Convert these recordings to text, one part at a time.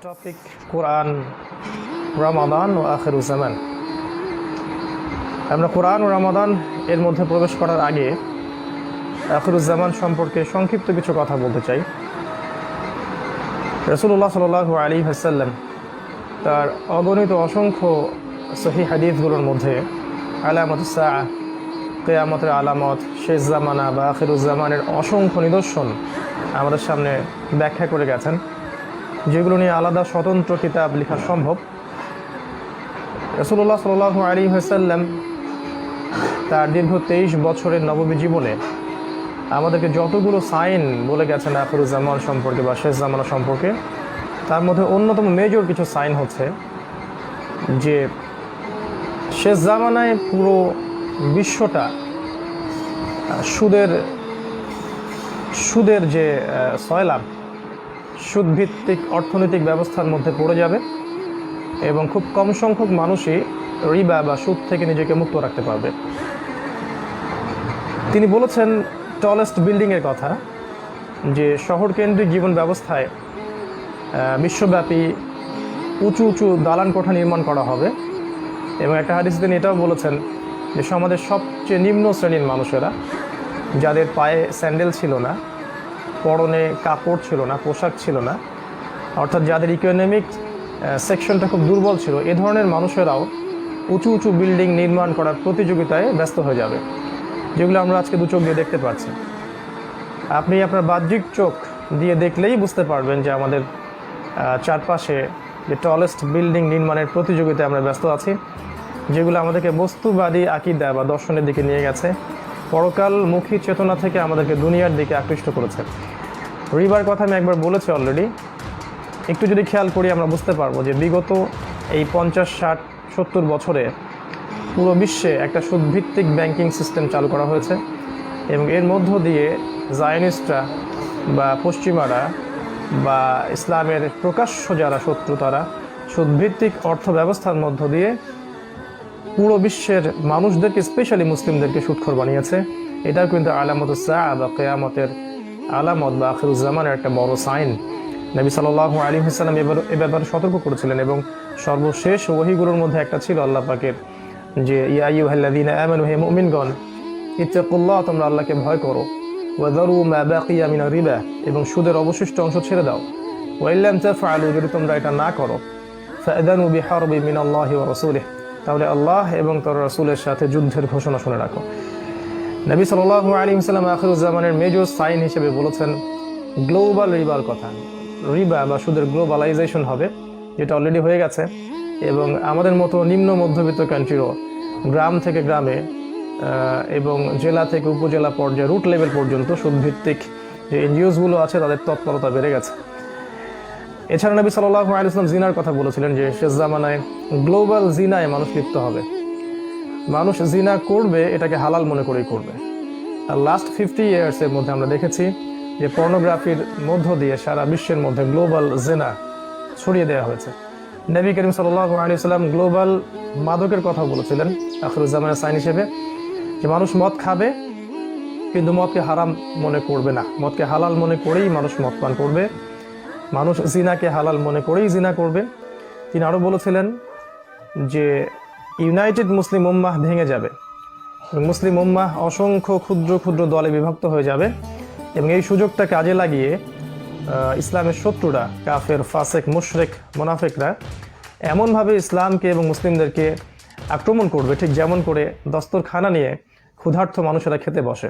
Topic কোরআন, রমাদান ও আখিরুজ্জামান। আমরা কোরআন ও রমাদান এর মধ্যে প্রবেশ করার আগে আখিরুজ্জামান সম্পর্কে সংক্ষিপ্ত কিছু কথা বলতে চাই। রাসূলুল্লাহ সাল্লাল্লাহু আলাইহি ওয়াসাল্লাম তার অগণিত অসংখ্য সহিহ হাদিসগুলোর মধ্যে আলামাতুস সাআহ, কিয়ামতের আলামত, শেষ জামানা বা আখিরুজ্জামানের অসংখ্য নিদর্শন আমাদের সামনে ব্যাখ্যা করে গেছেন, যেগুলো নিয়ে আলাদা স্বতন্ত্র কিতাব লেখা সম্ভব। রাসূলুল্লাহ সাল্লাল্লাহু আলাইহি ওয়াসাল্লাম তার দীর্ঘ 23 বছরের নববী জীবনে আমাদেরকে যতগুলো সাইন বলে গেছেন আখিরুজ্জামান সম্পর্কে বা শেষ জামানা সম্পর্কে, তার মধ্যে অন্যতম মেজর কিছু সাইন হচ্ছে যে শেষ জামানায় পুরো বিশ্বটা সুদের যে সয়লাভ, সুদভিত্তিক অর্থনৈতিক ব্যবস্থার মধ্যে পড়ে যাবে এবং খুব কম সংখ্যক মানুষই রিবা বা সুদ থেকে নিজেকে মুক্ত রাখতে পারবে। তিনি বলেছেন টলেস্ট বিল্ডিংয়ের কথা, যে শহরকেন্দ্রিক জীবন ব্যবস্থায় বিশ্বব্যাপী উঁচু উঁচু দালান কোঠা নির্মাণ করা হবে। এবং একটা হাদিসে তিনি এটাও বলেছেন যে সমাজের সবচেয়ে নিম্ন শ্রেণীর মানুষেরা, যাদের পায়ে স্যান্ডেল ছিল না, পরনে কাপড় ছিল না, পোশাক ছিল না, অর্থাৎ যাদের ইকোনমিক সেকশনটা খুব দুর্বল ছিল, এ ধরনের মানুষেরাও উঁচু উঁচু বিল্ডিং নির্মাণ করার প্রতিযোগিতায় ব্যস্ত হয়ে যাবে, যেগুলো আমরা আজকে দু চোখ দিয়ে দেখতে পাচ্ছি। আপনি আপনার বাহ্যিক চোখ দিয়ে দেখলেই বুঝতে পারবেন যে আমাদের চারপাশে যে টলেস্ট বিল্ডিং নির্মাণের প্রতিযোগিতায় আমরা ব্যস্ত আছি, যেগুলো আমাদেরকে বস্তুবাদী আকীদা বা দর্শনের দিকে নিয়ে গেছে, পরকালমুখী চেতনা থেকে আমাদেরকে দুনিয়ার দিকে আকৃষ্ট করেছে। রিবার কথা আমি একবার বলেছি অলরেডি। একটু যদি খেয়াল করি আমরা বুঝতে পারবো যে বিগত এই 50, 60, 70 বছরে পুরো বিশ্বে একটা সুদভিত্তিক ব্যাংকিং সিস্টেম চালু করা হয়েছে এবং এর মধ্য দিয়ে জায়নিস্টরা বা পশ্চিমারা বা ইসলামের প্রকাশ্য যারা শত্রু, তারা সুদভিত্তিক অর্থ ব্যবস্থার মধ্য দিয়ে পুরো বিশ্বের মানুষদেরকে, স্পেশালি মুসলিমদেরকে সুদখোর বানিয়েছে। এটাও কিন্তু আলামাতুস সাআহ বা কিয়ামতের আলামত বা আখিরুজ্জামানের একটা বড় সাইন। নবী সাল্লাল্লাহু আলাইহি ওয়াসাল্লাম এ ব্যাপারে সতর্ক করেছিলেন এবং সর্বশেষ ওহীগুলোর মধ্যে একটা ছিল আল্লাহ পাকের, যে ইয়া আইয়ুহাল্লাযীনা আমানু, হে মুমিনগণ, ইত্তাকুল্লাহ, তোমরা আল্লাহকে ভয় করো, ওয়া যারু মা বাকিয়া মিনার রিবা, এবং সুদের অবশিষ্ট অংশ ছেড়ে দাও, ওয়া ইল্লাম তাফআলু, যদি তোমরা এটা না করো, ফাআযানু বিহারবিন মিনাল্লাহি ওয়া রাসূলিহি, তাহলে আল্লাহ এবং তার রাসূলের সাথে যুদ্ধের ঘোষণা শুনে রাখো। নবী সাল্লাল্লাহু আলাইহি ওয়াসাল্লাম আখিরুজ্জামানের মেজর সাইন হিসেবে বলেছেন গ্লোবাল রিবার কথা। রিবা বা সুদের গ্লোবালাইজেশন হবে, যেটা অলরেডি হয়ে গেছে, এবং আমাদের মতো নিম্ন মধ্যবিত্ত কান্ট্রিরও গ্রাম থেকে গ্রামে এবং জেলা থেকে উপজেলা পর্যায়ে, রুট লেভেল পর্যন্ত সুদভিত্তিক যে এনজিওসগুলো আছে তাদের তৎপরতা বেড়ে গেছে। এছাড়া নবী সাল্লাল্লাহু আলাইহি ওয়াসাল্লাম জিনার কথা বলেছিলেন যে শেষ জামানায় গ্লোবাল জিনায় মানুষ লিপ্ত হবে। মানুষ জিনা করবে, এটাকে হালাল মনে করেই করবে। আর লাস্ট 50 ইয়ার্সের মধ্যে আমরা দেখেছি যে পর্নোগ্রাফির মধ্য দিয়ে সারা বিশ্বের মধ্যে গ্লোবাল জিনা ছড়িয়ে দেওয়া হয়েছে। নবী করিম সাল্লাল্লাহু আলাইহি ওয়াসাল্লাম গ্লোবাল মাদকের কথা বলেছিলেন আখিরুজ্জামানের সাইন হিসেবে, যে মানুষ মদ খাবে কিন্তু মদকে হারাম মনে করবে না, মদকে হালাল মনে করেই মানুষ মদ পান করবে, মানুষ জিনাকে হালাল মনে করেই জিনা করবে। তিনি আরও বলেছিলেন যে ইউনাইটেড মুসলিম উম্মাহ ভেঙে যাবে, মুসলিম উম্মাহ অসংখ্য ক্ষুদ্র ক্ষুদ্র দলে বিভক্ত হয়ে যাবে, এবং এই সুযোগটা কাজে লাগিয়ে ইসলামের শত্রুরা, কাফের, ফাসেক, মুশরিক, মুনাফিকরা এমনভাবে ইসলামকে এবং মুসলিমদেরকে আক্রমণ করবে, ঠিক যেমন করে দস্তরখানা নিয়ে ক্ষুধার্ত মানুষেরা খেতে বসে,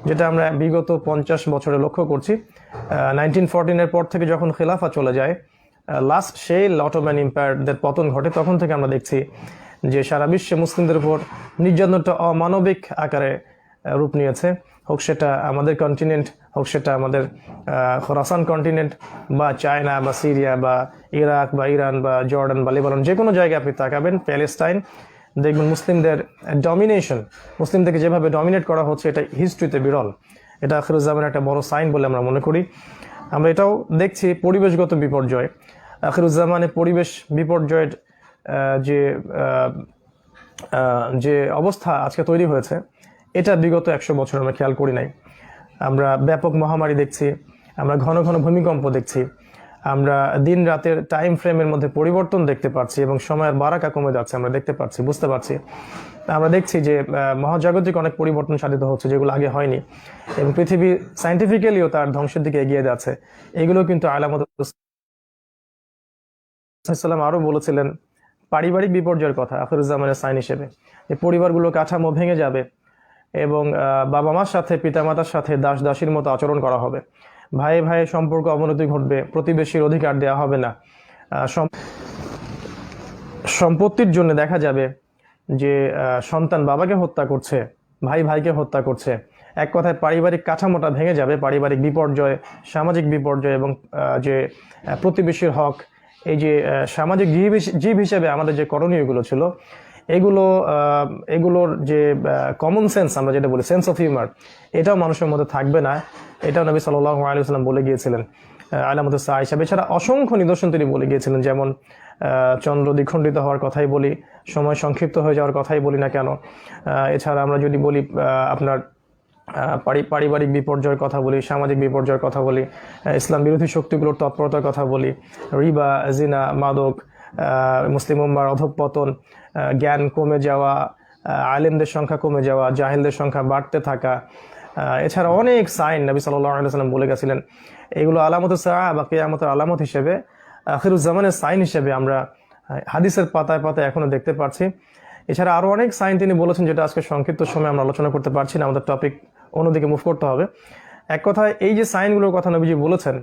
যেটা আমরা বিগত 50 বছরে লক্ষ্য করছি। 1914-এর পর থেকে যখন খেলাফা চলে যায়, লাস্ট সেই অটোমান এম্পায়ারদের পতন ঘটে, তখন থেকে আমরা দেখছি যে সারা বিশ্বে মুসলিমদের উপর নির্যাতনটা অমানবিক আকারে রূপ নিয়েছে। হোক সেটা আমাদের কন্টিনেন্ট, হোক সেটা আমাদের খোরাসান কন্টিনেন্ট, বা চায়না বা সিরিয়া বা ইরাক বা ইরান বা জর্ডান বা লেবানন, যে কোনো জায়গায় আপনি তাকাবেন, প্যালেস্টাইন, দেখবেন মুসলিমদের ডমিনেশন, মুসলিমদেরকে যেভাবে ডমিনেট করা হচ্ছে, এটা হিস্ট্রিতে বিরল। এটা আখিরুজ্জামানের একটা বড় সাইন বলে আমরা মনে করি। আমরা এটাও দেখছি পরিবেশগত বিপর্যয়। আখিরুজ্জামানের পরিবেশ বিপর্যয়ের যে অবস্থা আজকে তৈরি হয়েছে, এটা বিগত 100 বছর আমরা খেয়াল করি নাই। আমরা ব্যাপক মহামারী দেখছি, আমরা ঘন ঘন ভূমিকম্প দেখছি, আমরা দিন রাতের টাইম ফ্রেমের মধ্যে পরিবর্তন দেখতে পাচ্ছি এবং সময়ের বারাকা কমে যাচ্ছে, আমরা দেখতে পাচ্ছি, বুঝতে পারছি। আমরা দেখছি যে মহাজাগতিক অনেক পরিবর্তন সাধিত হচ্ছে যেগুলো আগে হয়নি, এবং পৃথিবী সায়েন্টিফিক্যালিও তার ধ্বংসের দিকে এগিয়ে যাচ্ছে। এগুলো কিন্তু আলামত। সাল্লাম আরও বলেছিলেন পারিবারিক বিপর্যয়ের কথা আখিরুজ্জামানের সাইন হিসেবে, যে পরিবারগুলো কাঠামো ভেঙে যাবে এবং বাবা মার সাথে পিতামাতার সাথে দাস দাসীর মতো আচরণ করা হবে, ভাই ভাইয়ের সম্পর্ক অবনতি ঘটবে, প্রতিবেশীর অধিকার দেওয়া হবে না, সম্পত্তির জন্য দেখা যাবে যে সন্তান বাবাকে হত্যা করছে, ভাই ভাইকে হত্যা করছে। এক কথায় পারিবারিক কাঠামোটা ভেঙে যাবে, পারিবারিক বিপর্যয়, সামাজিক বিপর্যয় এবং যে প্রতিবেশীর হক, এই যে সামাজিক জীব হিসেবে আমাদের যে করণীয়গুলো ছিল, এগুলোর যে কমন সেন্স আমরা যেটা বলি, সেন্স অফ হিউমার, এটাও মানুষের মধ্যে থাকবে না। এটাও নবী সাল্লাল্লাহু আলাইহি ওয়াসাল্লাম বলে গিয়েছিলেন আলামত সা হিসাবে। এছাড়া অসংখ্য নিদর্শন তিনি বলে গিয়েছিলেন, যেমন চন্দ্র দ্বিখণ্ডিত হওয়ার কথাই বলি, সময় সংক্ষিপ্ত হয়ে যাওয়ার কথাই বলি না কেন, এছাড়া আমরা যদি বলি আপনার পারিবারিক বিপর্যয়ের কথা বলি, সামাজিক বিপর্যয়ের কথা বলি, ইসলাম বিরোধী শক্তিগুলোর তৎপরতার কথা বলি, রিবা, জিনা, মাদক, মুসলিম উম্মার অধঃপতন, জ্ঞান কমে যাওয়া, আলেমদের সংখ্যা কমে যাওয়া, জাহিলদের সংখ্যা বাড়তে থাকা, এছাড়া অনেক সাইন নবী সাল্লাল্লাহু আলাইহি ওয়াসাল্লাম বলে গেছিলেন। এগুলো আলামত সাআ বা কিয়ামতের আলামত হিসেবে, আখিরুজ্জামানের সাইন হিসেবে আমরা হাদিসের পাতায় পাতায় এখনো দেখতে পাচ্ছি। এছাড়া আরও অনেক সাইন তিনি বলেছেন, যেটা আজকে সংক্ষিপ্ত সময় আমরা আলোচনা করতে পারছি না, আমাদের টপিক অন্যদিকে মুভ করতে হবে। এক কথায় এই যে সাইনগুলোর কথা নবীজি বলেছেন,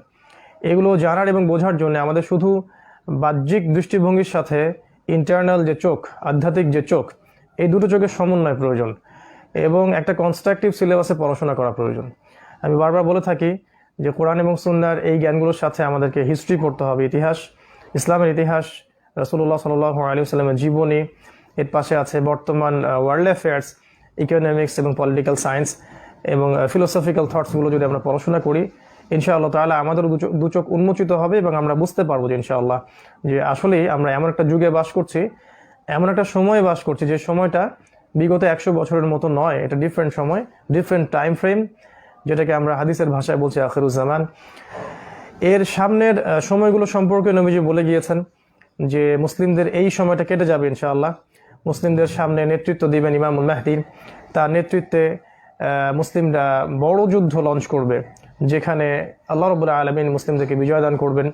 এগুলো জানার এবং বোঝার জন্য আমাদের শুধু বাহ্যিক দৃষ্টিভঙ্গির সাথে ইন্টারনাল যে চোখ, আধ্যাত্মিক যে চোখ, এই দুটো চোখের সমন্বয় প্রয়োজন এবং একটা কনস্ট্রাকটিভ সিলেবাসে পড়াশোনা করা প্রয়োজন। আমি বারবার বলে থাকি যে কোরআন এবং সুন্নাহর এই জ্ঞানগুলোর সাথে আমাদেরকে হিস্ট্রি পড়তে হবে, ইতিহাস, ইসলামের ইতিহাস, রাসূলুল্লাহ সাল্লাল্লাহু আলাইহি ওয়াসাল্লামের জীবনী, এর পাশে আছে বর্তমান ওয়ার্ল্ড অ্যাফেয়ার্স, ইকোনমিক্স এবং পলিটিক্যাল সায়েন্স এবং ফিলোসফিক্যাল থটসগুলো যদি আমরা পড়াশোনা করি, ইনশাআল্লাহ তাআলা আমাদেরও দু চোখ উন্মোচিত হবে এবং আমরা বুঝতে পারবো যে ইনশাআল্লাহ যে আসলেই আমরা এমন একটা যুগে বাস করছি, এমন একটা সময়ে বাস করছি যে সময়টা বিগত 100 বছরের মতো নয়, এটা ডিফারেন্ট সময়, ডিফারেন্ট টাইম ফ্রেম, যেটাকে আমরা হাদিসের ভাষায় বলছি আখিরুজ্জামান। এর সামনের সময়গুলো সম্পর্কে নবীজি বলে গিয়েছেন যে মুসলিমদের এই সময়টা কেটে যাবে ইনশাআল্লাহ। মুসলিমদের সামনে নেতৃত্ব দিবেন ইমামুল মাহদী, তার নেতৃত্বে মুসলিমরা বড় যুদ্ধ লঞ্চ করবে, যেখানে আল্লাহ রাব্বুল আলামিন মুসলিমদেরকে বিজয় দান করবেন।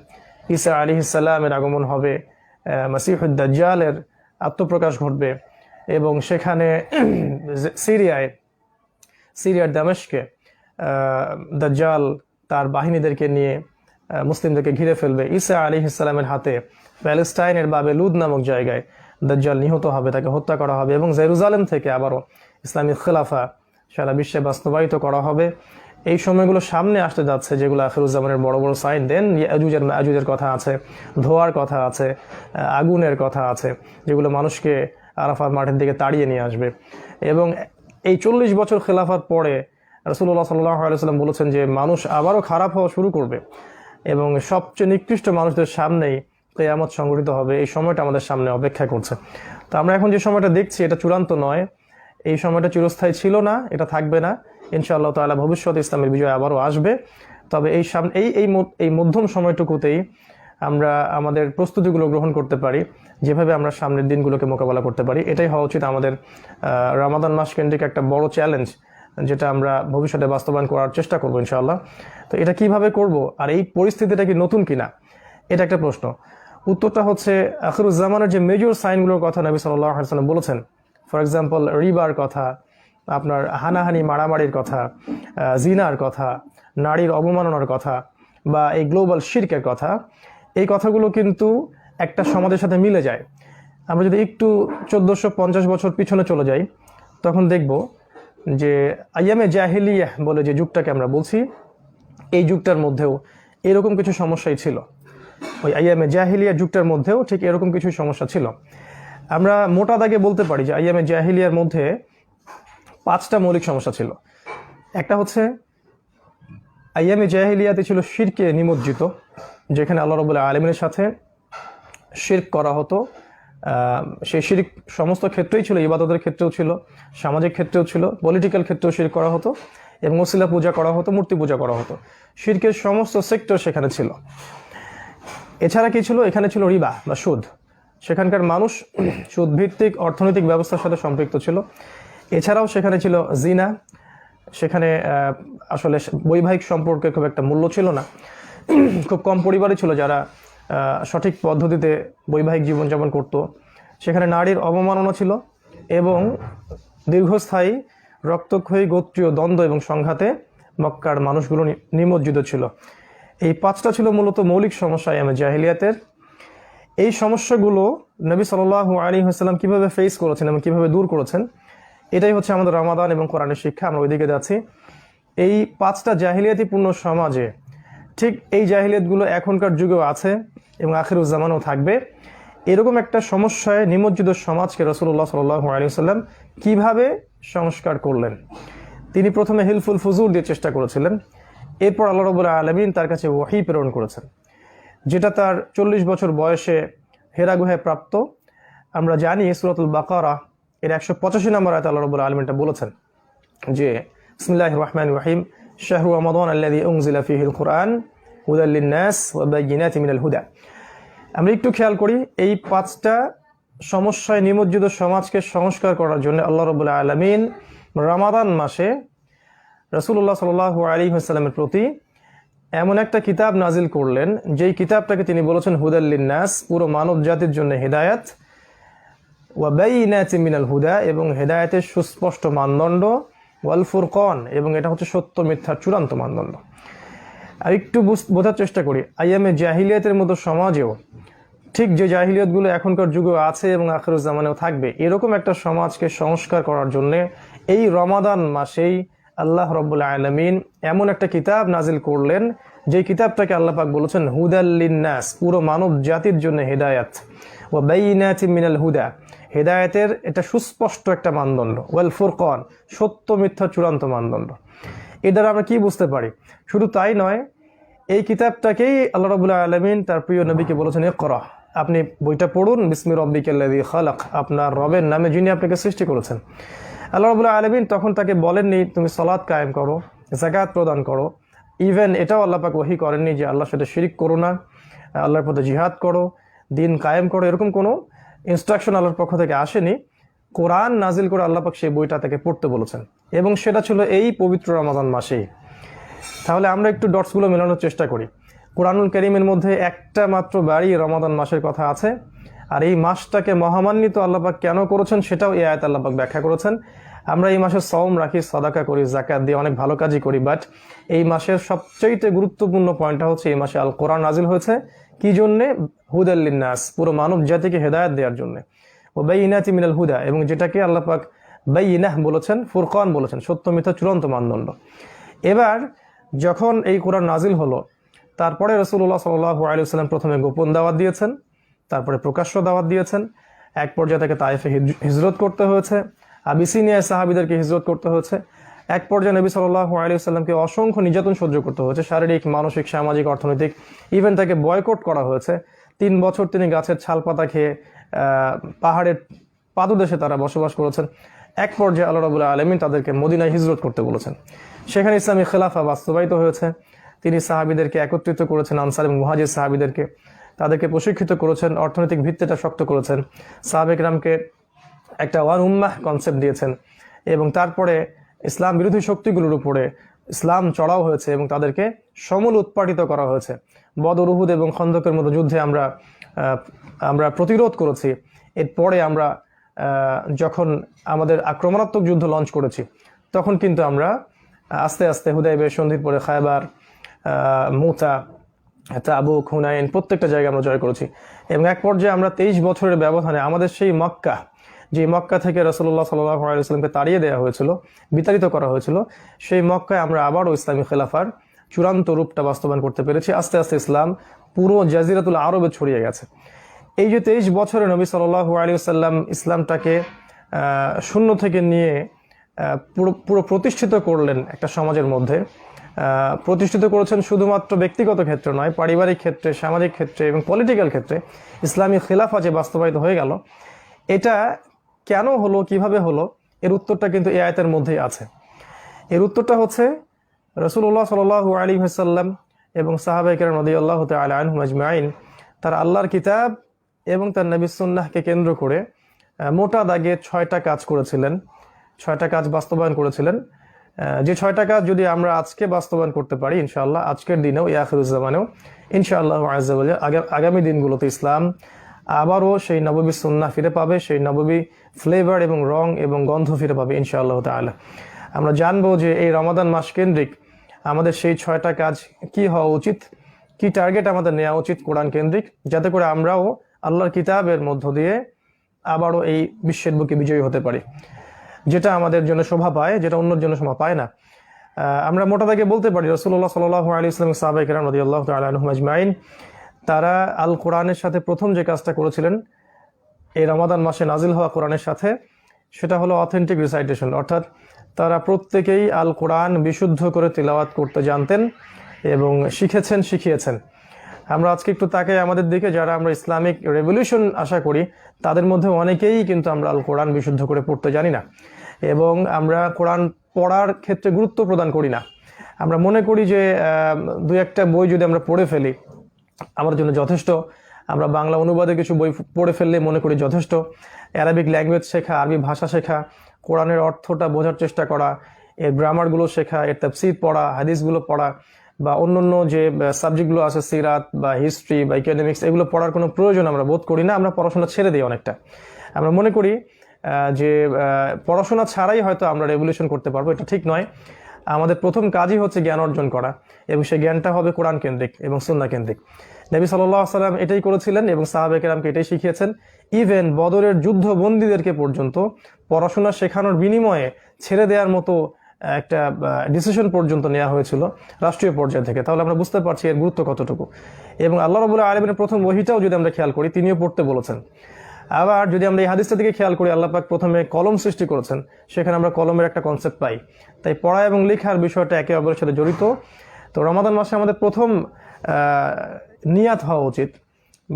ঈসা আলাইহিস সালামের আগমন হবে, মাসিহুদ দাজ্জালের আত্মপ্রকাশ ঘটবে এবং সেখানে সিরিয়ার দামেস্কে দাজ্জাল তার বাহিনীদেরকে নিয়ে মুসলিমদেরকে ঘিরে ফেলবে। ঈসা আলাইহিস সালামের হাতে প্যালেস্টাইনের বাবে লুদ নামক জায়গায় দাজ্জাল নিহত হবে, তাকে হত্যা করা হবে এবং জেরুজালেম থেকে আবারও ইসলামিক খেলাফা সারা বিশ্বে বাস্তবায়িত করা হবে। এই সময়গুলো সামনে আসতে যাচ্ছে, যেগুলো আখিরুজ্জামানের বড় বড় সাইন। দেন ইয়াজুজ মা'জুজের কথা আছে, ধোঁয়ার কথা আছে, আগুনের কথা আছে, যেগুলো মানুষকে আরাফাত মাঠের দিকে তাড়িয়ে নিয়ে আসবে। এবং এই 40 বছর খেলাফাত পরে রাসূলুল্লাহ সাল্লাল্লাহু আলাইহি ওয়াসাল্লাম বলেছেন যে মানুষ আবারও খারাপ হওয়া শুরু করবে এবং সবচেয়ে নিকৃষ্ট মানুষদের সামনেই কিয়ামত সংঘটিত হবে। এই সময়টা আমাদের সামনে অপেক্ষা করছে। তো আমরা এখন যে সময়টা দেখছি, এটা চূড়ান্ত নয়, এই সময়টা চিরস্থায়ী ছিল না, এটা থাকবে না। ইনশাআল্লাহ তাআলা ভবিষ্যতে ইসলামের বিজয় আবারও আসবে। তবে এই মধ্যম সময়টুকুতেই আমরা আমাদের প্রস্তুতিগুলো গ্রহণ করতে পারি, যেভাবে আমরা সামনের দিনগুলোকে মোকাবেলা করতে পারি। এটাই হওয়া উচিত আমাদের রমাদান মাস কেন্দ্রিক একটা বড় চ্যালেঞ্জ, যেটা আমরা ভবিষ্যতে বাস্তবায়ন করার চেষ্টা করবো ইনশাআল্লাহ। তো এটা কিভাবে করব, আর এই পরিস্থিতিটা কি নতুন কিনা, এটা একটা প্রশ্ন। উত্তরটা হচ্ছে আখিরুজ্জামানের যে মেজর সাইনগুলোর কথা নবী সাল্লাল্লাহু আলাইহি ওয়াসাল্লাম বলেছেন, ফর এক্সাম্পল রিবার কথা, আপনার হানাহানি মারামারির কথা, জিনার কথা, নারীর অবমাননার কথা, বা এই গ্লোবাল শিরকের কথা, এই কথাগুলো কিন্তু একটা সমাজের সাথে মিলে যায়। আমরা যদি একটু 1450 বছর পিছনে চলে যাই, তখন দেখব যে আইয়ামে জাহিলিয়াহ বলে যে যুগটাকে আমরা বলছি, এই যুগটার মধ্যেও এরকম কিছু সমস্যাই ছিল। ওই আইয়ামে জাহিলিয়া যুগটার মধ্যেও ঠিক এরকম কিছু সমস্যা ছিল। আমরা মোটা দাগে বলতে পারি যে আইয়ামে জাহিলিয়ার মধ্যে 5টা মৌলিক সমস্যা ছিল। একটা হচ্ছে আইয়ামে জাহিলিয়াতে ছিল শিরকে নিমজ্জিত, যেখানে আল্লাহ রাব্বুল আলামিনের সাথে শিরক করা হতো। সেই শিরক সমস্ত ক্ষেত্রেই ছিল, ইবাদতের ক্ষেত্রেও ছিল, সামাজিক ক্ষেত্রেও ছিল, পলিটিক্যাল ক্ষেত্রেও শিরক করা হতো এবং ওসিলা পূজা করা হতো, মূর্তি পূজা করা হতো। শিরকের সমস্ত সেক্টর সেখানে ছিল। এছাড়া কি ছিল, এখানে ছিল রিবা বা সুদ। সেখানকার মানুষ সুদভিত্তিক অর্থনৈতিক ব্যবস্থার সাথে সম্পৃক্ত ছিল। এছাড়াও সেখানে ছিল জিনা, সেখানে আসলে বৈবাহিক সম্পর্কে খুব একটা মূল্য ছিল না। খুব কম পরিবারই ছিল যারা সঠিক পদ্ধতিতে বৈবাহিক জীবনযাপন করত। সেখানে নারীর অবমাননা ছিল এবং দীর্ঘস্থায়ী রক্তক্ষয়ী গোত্রীয় দ্বন্দ্ব এবং সংঘাতে মক্কার মানুষগুলো নিমজ্জিত ছিল। এই 5টা ছিল মূলত মৌলিক সমস্যা আইয়ামে জাহিলিয়াতের। এই সমস্যাগুলো নবী সাল্লাল্লাহু আলাইহি ওয়াসাল্লাম কীভাবে ফেস করেছেন এবং কীভাবে দূর করেছেন, এটাই হচ্ছে আমাদের রমাদান এবং কোরআনের শিক্ষা। আমরা ওইদিকে যাচ্ছি। এই 5টা জাহিলিয়াতিপূর্ণ সমাজে ঠিক এই জাহিলিয়াতগুলো এখনকার যুগেও আছে এবং আখিরুজ জামানেও থাকবে। এরকম একটা সমস্যায় নিমজ্জিত সমাজকে রাসূলুল্লাহ সাল্লাল্লাহু আলাইহি ওয়াসাল্লাম কীভাবে সংস্কার করলেন। তিনি প্রথমে হিলফুল ফুজুর দিয়ে চেষ্টা করেছিলেন। এরপর আল্লাহ রাব্বুল আলামিন তার কাছে ওহী প্রেরণ করেছেন, যেটা তার 40 বছর বয়সে হেরা গুহায় প্রাপ্ত। আমরা জানি সূরাতুল বাকারা এর 185 নম্বর আয়াতে আল্লাহ রাব্বুল আলামিন বলেছেন যে বিসমিল্লাহির রহমানির রহিম শাহরু রমাদান আল্লাযী উনজিলা ফীহিল কুরআন হুদাল লিন-নাস ওয়া বায়্যিনাতিন মিনাল হুদা। আমরা একটু খেয়াল করি, এই 5টা সমস্যায় নিমজ্জিত সমাজকে সংস্কার করার জন্য আল্লাহ রাব্বুল আলামিন রমাদান মাসে রাসূলুল্লাহ সাল্লাল্লাহু আলাইহি ওয়াসাল্লামের প্রতি এমন একটা কিতাব নাজিল করলেন, যেই কিতাবটাকে তিনি বলেছেন হুদাল লিন-নাস, পুরো মানব জাতির জন্য হিদায়াত, ওয়া বায়্যিনাতিন মিনাল হুদা, এবং হেদায়েতের সুস্পষ্ট মানদণ্ড, ওয়াল ফুরকান, এবং এটা হচ্ছে সত্য মিথ্যার চূড়ান্ত মানদণ্ড। আর একটু বোঝার চেষ্টা করি, আইয়ামে জাহিলিয়াতের মতো সমাজেও ঠিক যে জাহিলিয়াতগুলো এখনকার যুগেও আছে এবং আখিরুজ জামানেও থাকবে, এরকম একটা সমাজকে সংস্কার করার জন্য এই রমাদান মাসেই আল্লাহ রাব্বুল আলামিন এমন একটা কিতাব নাজিল করলেন, যে কিতাবটাকে আল্লাহ পাক বলেছেন হুদাল লিন-নাস, পুরো মানব জাতির জন্য হেদায়াত, ওয়া বায়্যিনাতিন মিনাল হুদা, হেদায়েতের এটা সুস্পষ্ট একটা মানদণ্ড, ওয়াল ফুরকান, সত্য মিথ্যা চূড়ান্ত মানদণ্ড। এর দ্বারা আমরা কি বুঝতে পারি? শুধু তাই নয়, এই কিতাবটাকেই আল্লাহ রাব্বুল আলামিন তার প্রিয় নবীকে বলেছেন ইকরা, আপনি বইটা পড়ুন, বিসমি রাব্বিকাল্লাযী খালাক, আপনার রবের নামে যিনি আপনাকে সৃষ্টি করেছেন। আল্লাহ রাব্বুল আলামিন তখন তাকে বলেননি তুমি সালাত কায়েম করো, যাকাত প্রদান করো। ইভেন এটাও আল্লাহ পাক ওহী করেননি যে আল্লাহর সাথে শিরিক করো না, আল্লাহর পথে জিহাদ করো, দিন কায়েম করো। এরকম কোনো ইনস্ট্রাকশন আল্লাহর পক্ষ থেকে আসেনি। কোরআন নাজিল করে আল্লাহ পাক সেই বইটা তাকে পড়তে বলেছেন, এবং সেটা ছিল এই পবিত্র রমাদান মাসেই। তাহলে আমরা একটু ডটসগুলো মেলানোর চেষ্টা করি। কোরআনুল কারীমের মধ্যে একটা মাত্র বারই রমাদান মাসের কথা আছে, আর এই মাসটাকে মহামান্বিত আল্লাহ পাক কেন করেছেন সেটাও এই আয়াত আল্লাহ পাক ব্যাখ্যা করেছেন। আমরা এই মাসে সওম রাখি, সাদাকা করি, যাকাত দিয়ে অনেক ভালো কাজই করি, বাট এই মাসের সবচেয়ে গুরুত্বপূর্ণ পয়েন্টটা হচ্ছে এই মাসে আল কোরআন নাজিল হয়েছে কি জন্যে? হুদাল লিন-নাস, পুরো মানব জাতিকে হেদায়েত দেওয়ার জন্য, ও বায়্যিনাতিন মিনাল হুদা, এবং যেটাকে আল্লাহ পাক বায়্যিনাহ বলেছেন, ফুরকান বলেছেন, সত্য মিথ্যা চূড়ান্ত মানদণ্ড। এবার যখন এই কোরআন নাজিল হলো, তারপরে রাসূলুল্লাহ সাল্লাল্লাহু আলাইহি ওয়াসাল্লাম প্রথমে গোপন দাওয়াত দিয়েছেন, তারপরে প্রকাশ্য দাওয়াত দিয়েছেন। এক পর্যায়ে তাকে তায়েফে হিজরত করতে হয়েছে, আবিসিনিয়ায় সাহাবীদেরকে হিজরত করতে হয়েছে। এক পর্যায়ে নবী সাল্লাল্লাহু আলাইহি ওয়াসাল্লামকে অসংখ্য নির্যাতন সহ্য করতে হয়েছে, শারীরিক, মানসিক, সামাজিক, অর্থনৈতিক, ইভেন তাকে বয়কট করা হয়েছে। 3 বছর তিনি গাছের ছাল পাতা খেয়ে পাহাড়ের পাদদেশে তারা বসবাস করেছেন। এক পর্যায়ে আল্লাহ রাব্বুল আলামিন তাদেরকে মদিনায় হিজরত করতে বলেছেন। সেখানে ইসলামী খেলাফা বাস্তবায়িত হয়েছে। তিনি সাহাবীদেরকে একত্রিত করেছেন, আনসার এবং মুহাজির সাহাবীদেরকে, তাদেরকে প্রশিক্ষিত করেছেন, অর্থনৈতিক ভিত্তিটা শক্ত করেছেন, সাহাবায়ে কেরামকে একটা ওয়ান উম্মাহ কনসেপ্ট দিয়েছেন, এবং তারপরে ইসলাম বিরোধী শক্তিগুলোর উপরে ইসলাম চড়াও হয়েছে এবং তাদেরকে সমূল উৎপাটিত করা হয়েছে। বদর, উহুদ এবং খন্দকের মতো যুদ্ধে আমরা প্রতিরোধ করেছি। এরপরে আমরা যখন আমাদের আক্রমণাত্মক যুদ্ধ লঞ্চ করেছি, তখন কিন্তু আমরা আস্তে আস্তে হুদায়বিয়া সন্ধির পরে খায়বার, মুতা, তাবুক, হুনাইন, প্রত্যেকটা জায়গায় আমরা জয় করেছি। এবং এক পর্যায়ে আমরা 23 বছরের ব্যবধানে আমাদের সেই মক্কা, যে মক্কা থেকে রাসূলুল্লাহ সাল্লাল্লাহু আলাইহি ওয়াসাল্লামকে তাড়িয়ে দেওয়া হয়েছিল, বিতাড়িত করা হয়েছিল, সেই মক্কায় আমরা আবারও ইসলামী খেলাফার চূড়ান্ত রূপটা বাস্তবায়ন করতে পেরেছি। আস্তে আস্তে ইসলাম পুরো জাজিরাতুল আরবে ছড়িয়ে গেছে। এই যে 23 বছরে নবী সাল্লাল্লাহু আলাইহি ওয়াসাল্লাম ইসলামটাকে শূন্য থেকে নিয়ে পুরো প্রতিষ্ঠিত করলেন একটা সমাজের মধ্যে, প্রতিষ্ঠিত করেছেন শুধুমাত্র ব্যক্তিগত ক্ষেত্রে নয়, পারিবারিক ক্ষেত্রে, সামাজিক ক্ষেত্রে এবং পলিটিক্যাল ক্ষেত্রে ইসলামী খেলাফা যে বাস্তবায়িত হয়ে গেল, এটা কেন হলো, কিভাবে হলো, এর উত্তরটা কিন্তু এই আয়াতের মধ্যেই আছে। এর উত্তরটা হচ্ছে রাসূলুল্লাহ সাল্লাল্লাহু আলাইহি ওয়াসাল্লাম এবং সাহাবায়ে কেরাম রাদিয়াল্লাহু তাআলা আনহুম আজমাইন তারা আল্লাহর কিতাব এবং তার নবী সুন্নাহকে কেন্দ্র করে মোটা দাগে 6টা কাজ করেছিলেন, 6টা কাজ বাস্তবায়ন করেছিলেন। যে 6টা কাজ যদি আমরা আজকে বাস্তবায়ন করতে পারি ইনশাআল্লাহ, আজকের দিনেও আখিরুজ্জামানেও ইনশাআল্লাহ আযজা ওয়া জাল্লা আগামী দিনগুলোতে ইসলাম আবারও সেই নববী সুন্নাহ ফিরে পাবে, সেই নববী ফ্লেভার এবং রং এবং গন্ধ ফিরে পাবে ইনশাআল্লাহ তাআলা। আমরা জানবো যে এই রমাদান মাস কেন্দ্রিক আমাদের সেই 6টা কাজ কি হওয়া উচিত, কি টার্গেট আমাদের নেওয়া উচিত কোরআন কেন্দ্রিক, যাতে করে আমরাও আল্লাহর কিতাবের মধ্য দিয়ে আবারও এই বিশ্বের বুকে বিজয়ী হতে পারি, যেটা আমাদের জন্য শোভা পায়, যেটা অন্যের জন্য শোভা পায় না। আমরা মোটা দাগে বলতে পারি রাসূলুল্লাহ সাল্লাল্লাহু আলাইহি ওয়াসাল্লাম সাহাবায়ে কেরাম রাদিয়াল্লাহু তাআলা আনহুম আজমাইন তারা আল কোরআনের সাথে প্রথম যে কাজটা করেছিলেন এই রমাদান মাসে নাজিল হওয়া কোরআনের সাথে, সেটা হলো অথেন্টিক রিসাইটেশন, অর্থাৎ তারা প্রত্যেকেই আল কোরআন বিশুদ্ধ করে তিলাওয়াত করতে জানতেন এবং শিখেছেন, শিখিয়েছেন। আমরা আজকে একটু তাকাই আমাদের দিকে, যারা আমরা ইসলামিক রেভলিউশন আশা করি তাদের মধ্যে অনেকেই কিন্তু আমরা আল কোরআন বিশুদ্ধ করে পড়তে জানি না, এবং আমরা কোরআন পড়ার ক্ষেত্রে গুরুত্ব প্রদান করি না। আমরা মনে করি যে 2-1টা বই যদি আমরা পড়ে ফেলি আমার জন্য যথেষ্ট, আমরা বাংলা অনুবাদে কিছু বই পড়ে ফেললে মনে করি যথেষ্ট। অ্যারাবিক ল্যাঙ্গুয়েজ শেখা, আরবি ভাষা শেখা, কোরআনের অর্থটা বোঝার চেষ্টা করা, এর গ্রামারগুলো শেখা, এর তাফসীর পড়া, হাদিসগুলো পড়া, বা অন্যান্য যে সাবজেক্টগুলো আছে সিরাত বা হিস্ট্রি বা ইকোনমিক্স, এগুলো পড়ার কোনো প্রয়োজন আমরা বোধ করি না। আমরা পড়াশোনা ছেড়ে দিই অনেকটা। আমরা মনে করি যে পড়াশোনা ছাড়াই হয়তো আমরা রেভলিউশন করতে পারবো, এটা ঠিক নয়। আমাদের প্রথম কাজই হচ্ছে জ্ঞান অর্জন করা, এবং সেই জ্ঞানটা হবে কোরআন কেন্দ্রিক এবং সুন্নাহ কেন্দ্রিক। নবী সাল্লাল্লাহু আলাইহি ওয়াসাল্লাম এটাই করেছিলেন এবং সাহাবায়ে কেরামকে এটাই শিখিয়েছেন। ইভেন বদরের যুদ্ধবন্দীদেরকে পর্যন্ত পড়াশোনা শেখানোর বিনিময়ে ছেড়ে দেওয়ার মতো একটা ডিসিশন পর্যন্ত নেওয়া হয়েছিল রাষ্ট্রীয় পর্যায় থেকে। তাহলে আমরা বুঝতে পারছি এর গুরুত্ব কতটুকু। এবং আল্লাহ রাব্বুল আলামিনের প্রথম ওহীটাও যদি আমরা খেয়াল করি, তিনিও পড়তে বলেছেন। আবার যদি আমরা এই হাদিসটা দিকে খেয়াল করি, আল্লাহ পাক প্রথমে কলম সৃষ্টি করেছেন, সেখানে আমরা কলমের একটা কনসেপ্ট পাই। তাই পড়া এবং লেখার বিষয়টা একে অপরের সাথে জড়িত। তো রমাদান মাসে আমাদের প্রথম নিয়াত হওয়া উচিত,